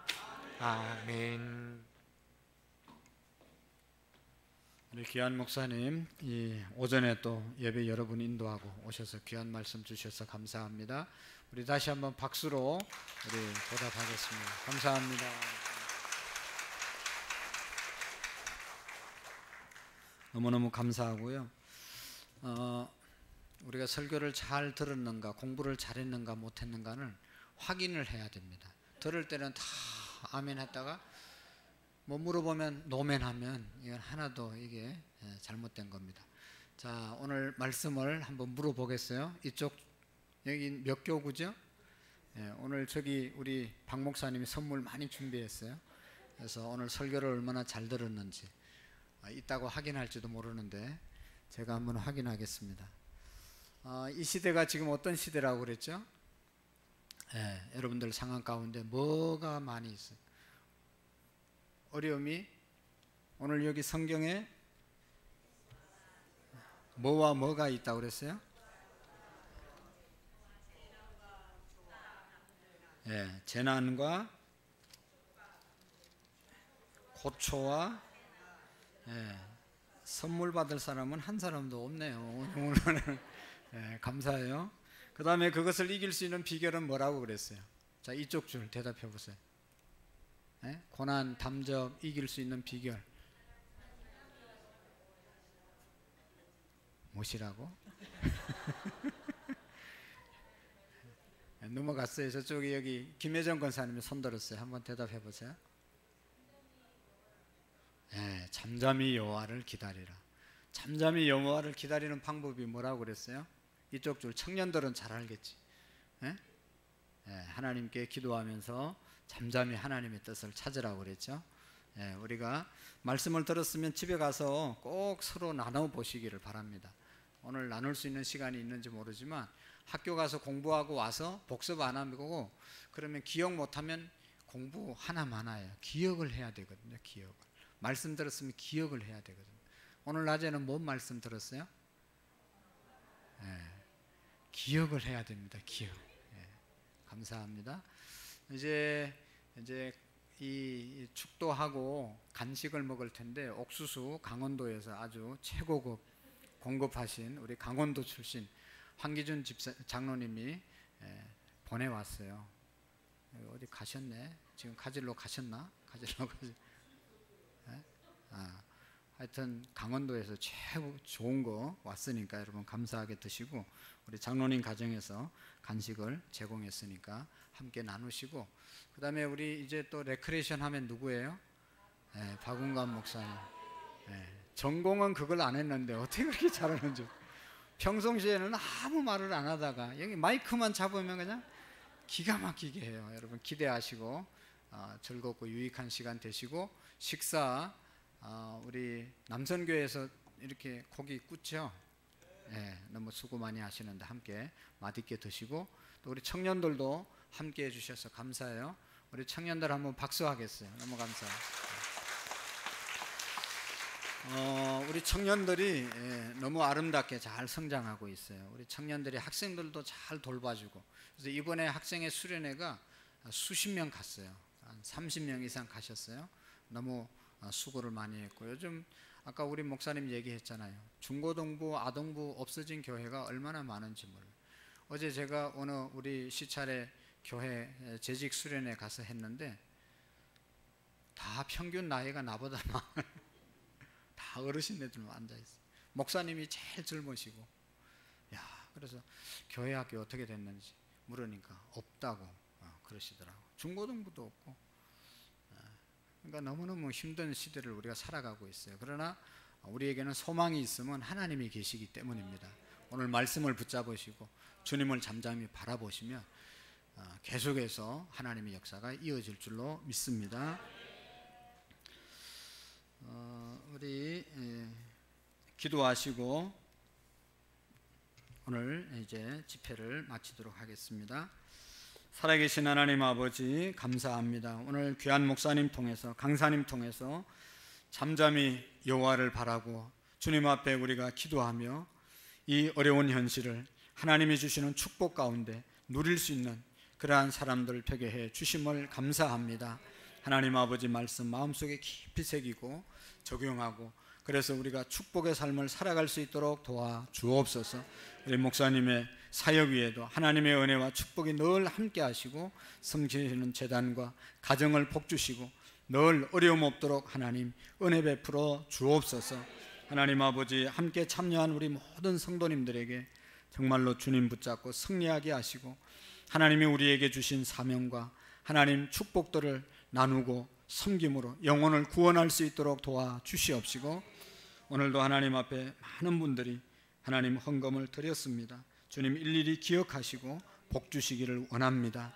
아멘. 우리 귀한 목사님 이 오전에 또 예배 여러분 인도하고 오셔서 귀한 말씀 주셔서 감사합니다. 우리 다시 한번 박수로 우리 보답하겠습니다. 감사합니다. 너무너무 감사하고요. 우리가 설교를 잘 들었는가, 공부를 잘했는가 못했는가는 확인을 해야 됩니다. 들을 때는 다 아멘 했다가 뭐 물어보면 노멘하면 이건 하나도 이게 잘못된 겁니다. 자, 오늘 말씀을 한번 물어보겠어요. 이쪽 여기 몇 교구죠? 오늘 저기 우리 박 목사님이 선물 많이 준비했어요. 그래서 오늘 설교를 얼마나 잘 들었는지 이따고 확인할지도 모르는데 제가 한번 확인하겠습니다. 이 시대가 지금 어떤 시대라고 그랬죠? 여러분들 상황 가운데 뭐가 많이 있어요? 어려움이 오늘 여기 성경에 뭐와 뭐가 있다고 그랬어요? 재난과 고초와 선물 받을 사람은 한 사람도 없네요. 오늘은 감사해요. 그 다음에 그것을 이길 수 있는 비결은 뭐라고 그랬어요? 자, 이쪽 줄 대답해 보세요. 고난, 담접 이길 수 있는 비결 무엇이라고? 넘어갔어요. 저쪽에 여기 김혜정 권사님이 손 들었어요. 한번 대답해 보세요. 예, 잠잠히 여호와를 기다리라. 잠잠히 여호와를 기다리는 방법이 뭐라고 그랬어요? 이쪽 줄 청년들은 잘 알겠지. 예? 예, 하나님께 기도하면서 잠잠히 하나님의 뜻을 찾으라고 그랬죠. 예, 우리가 말씀을 들었으면 집에 가서 꼭 서로 나눠 보시기를 바랍니다. 오늘 나눌 수 있는 시간이 있는지 모르지만 학교 가서 공부하고 와서 복습 안 하고 그러면 기억 못하면 공부 하나 많아요. 기억을 해야 되거든요. 기억을. 말씀 들었으면 기억을 해야 되거든요. 오늘 낮에는 뭔 말씀 들었어요? 예, 기억을 해야 됩니다. 기억. 예, 감사합니다. 이제 이 축도하고 간식을 먹을 텐데 옥수수 강원도에서 아주 최고급 공급하신 우리 강원도 출신 황기준 장로님이 보내왔어요. 어디 가셨네? 지금 가지러 가셨나? 하여튼 강원도에서 최고 좋은 거 왔으니까 여러분 감사하게 드시고, 우리 장로님 가정에서 간식을 제공했으니까 함께 나누시고, 그 다음에 우리 이제 또 레크레이션 하면 누구예요? 박운관 목사님. 전공은 그걸 안 했는데 어떻게 그렇게 잘하는지. 평상시에는 아무 말을 안 하다가 여기 마이크만 잡으면 그냥 기가 막히게 해요. 여러분 기대하시고 즐겁고 유익한 시간 되시고, 식사 우리 남선교회에서 이렇게 고기 굽죠. 너무 수고 많이 하시는데 함께 맛있게 드시고, 또 우리 청년들도 함께 해주셔서 감사해요. 우리 청년들 한번 박수하겠어요. 너무 감사해요. 우리 청년들이 너무 아름답게 잘 성장하고 있어요. 우리 청년들이 학생들도 잘 돌봐주고, 그래서 이번에 학생의 수련회가 수십 명 갔어요. 한 30명 이상 가셨어요. 너무 수고를 많이 했고, 요즘 아까 우리 목사님 얘기했잖아요. 중고등부, 아동부 없어진 교회가 얼마나 많은지 몰라요. 어제 제가 오늘 우리 시찰에 교회 재직 수련회 가서 했는데 다 평균 나이가 나보다 많아요. 다 어르신네들만 앉아있어요. 목사님이 제일 젊으시고, 그래서 교회 학교 어떻게 됐는지 물으니까 없다고 그러시더라고요. 중고등부도 없고. 그러니까 너무너무 힘든 시대를 우리가 살아가고 있어요. 그러나 우리에게는 소망이 있으면 하나님이 계시기 때문입니다. 오늘 말씀을 붙잡으시고 주님을 잠잠히 바라보시면 계속해서 하나님의 역사가 이어질 줄로 믿습니다. 우리 기도하시고 오늘 이제 집회를 마치도록 하겠습니다. 살아계신 하나님 아버지 감사합니다. 오늘 귀한 목사님 통해서, 강사님 통해서 잠잠히 여호와를 바라고 주님 앞에 우리가 기도하며 이 어려운 현실을 하나님이 주시는 축복 가운데 누릴 수 있는 그러한 사람들 되게 해 주심을 감사합니다. 하나님 아버지 말씀 마음속에 깊이 새기고 적용하고, 그래서 우리가 축복의 삶을 살아갈 수 있도록 도와 주옵소서. 우리 목사님의 사역 위에도 하나님의 은혜와 축복이 늘 함께 하시고, 섬기시는 재단과 가정을 복주시고 늘 어려움 없도록 하나님 은혜 베풀어 주옵소서. 하나님 아버지 함께 참여한 우리 모든 성도님들에게 정말로 주님 붙잡고 승리하게 하시고, 하나님이 우리에게 주신 사명과 하나님 축복들을 나누고 섬김으로 영혼을 구원할 수 있도록 도와 주시옵시고, 오늘도 하나님 앞에 많은 분들이 하나님 헌금을 드렸습니다. 주님 일일이 기억하시고 복 주시기를 원합니다.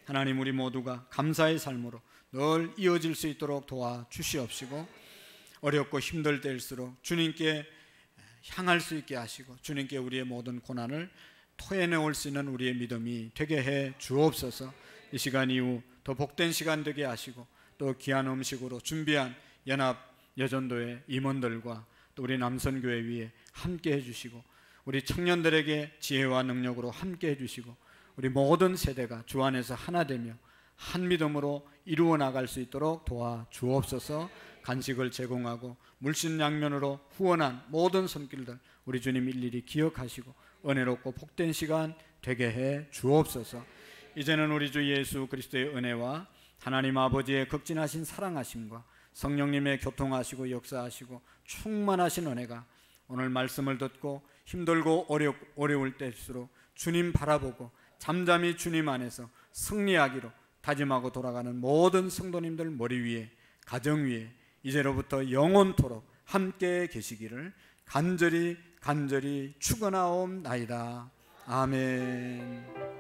하나님 우리 모두가 감사의 삶으로 늘 이어질 수 있도록 도와 주시옵시고, 어렵고 힘들 때일수록 주님께 향할 수 있게 하시고 주님께 우리의 모든 고난을 토해내올 수 있는 우리의 믿음이 되게 해 주옵소서. 이 시간 이후 더 복된 시간 되게 하시고, 또 귀한 음식으로 준비한 연합 여전도의 임원들과 또 우리 남선교회 위에 함께 해주시고, 우리 청년들에게 지혜와 능력으로 함께 해주시고, 우리 모든 세대가 주 안에서 하나 되며 한 믿음으로 이루어 나갈 수 있도록 도와 주옵소서. 간식을 제공하고 물신양면으로 후원한 모든 손길들 우리 주님 일일이 기억하시고 은혜롭고 복된 시간 되게 해 주옵소서. 이제는 우리 주 예수 그리스도의 은혜와 하나님 아버지의 극진하신 사랑하심과 성령님의 교통하시고 역사하시고 충만하신 은혜가 오늘 말씀을 듣고 힘들고 어려울 때일수록 주님 바라보고 잠잠히 주님 안에서 승리하기로 다짐하고 돌아가는 모든 성도님들 머리 위에, 가정 위에 이제로부터 영원토록 함께 계시기를 간절히 축원하옵나이다. 아멘.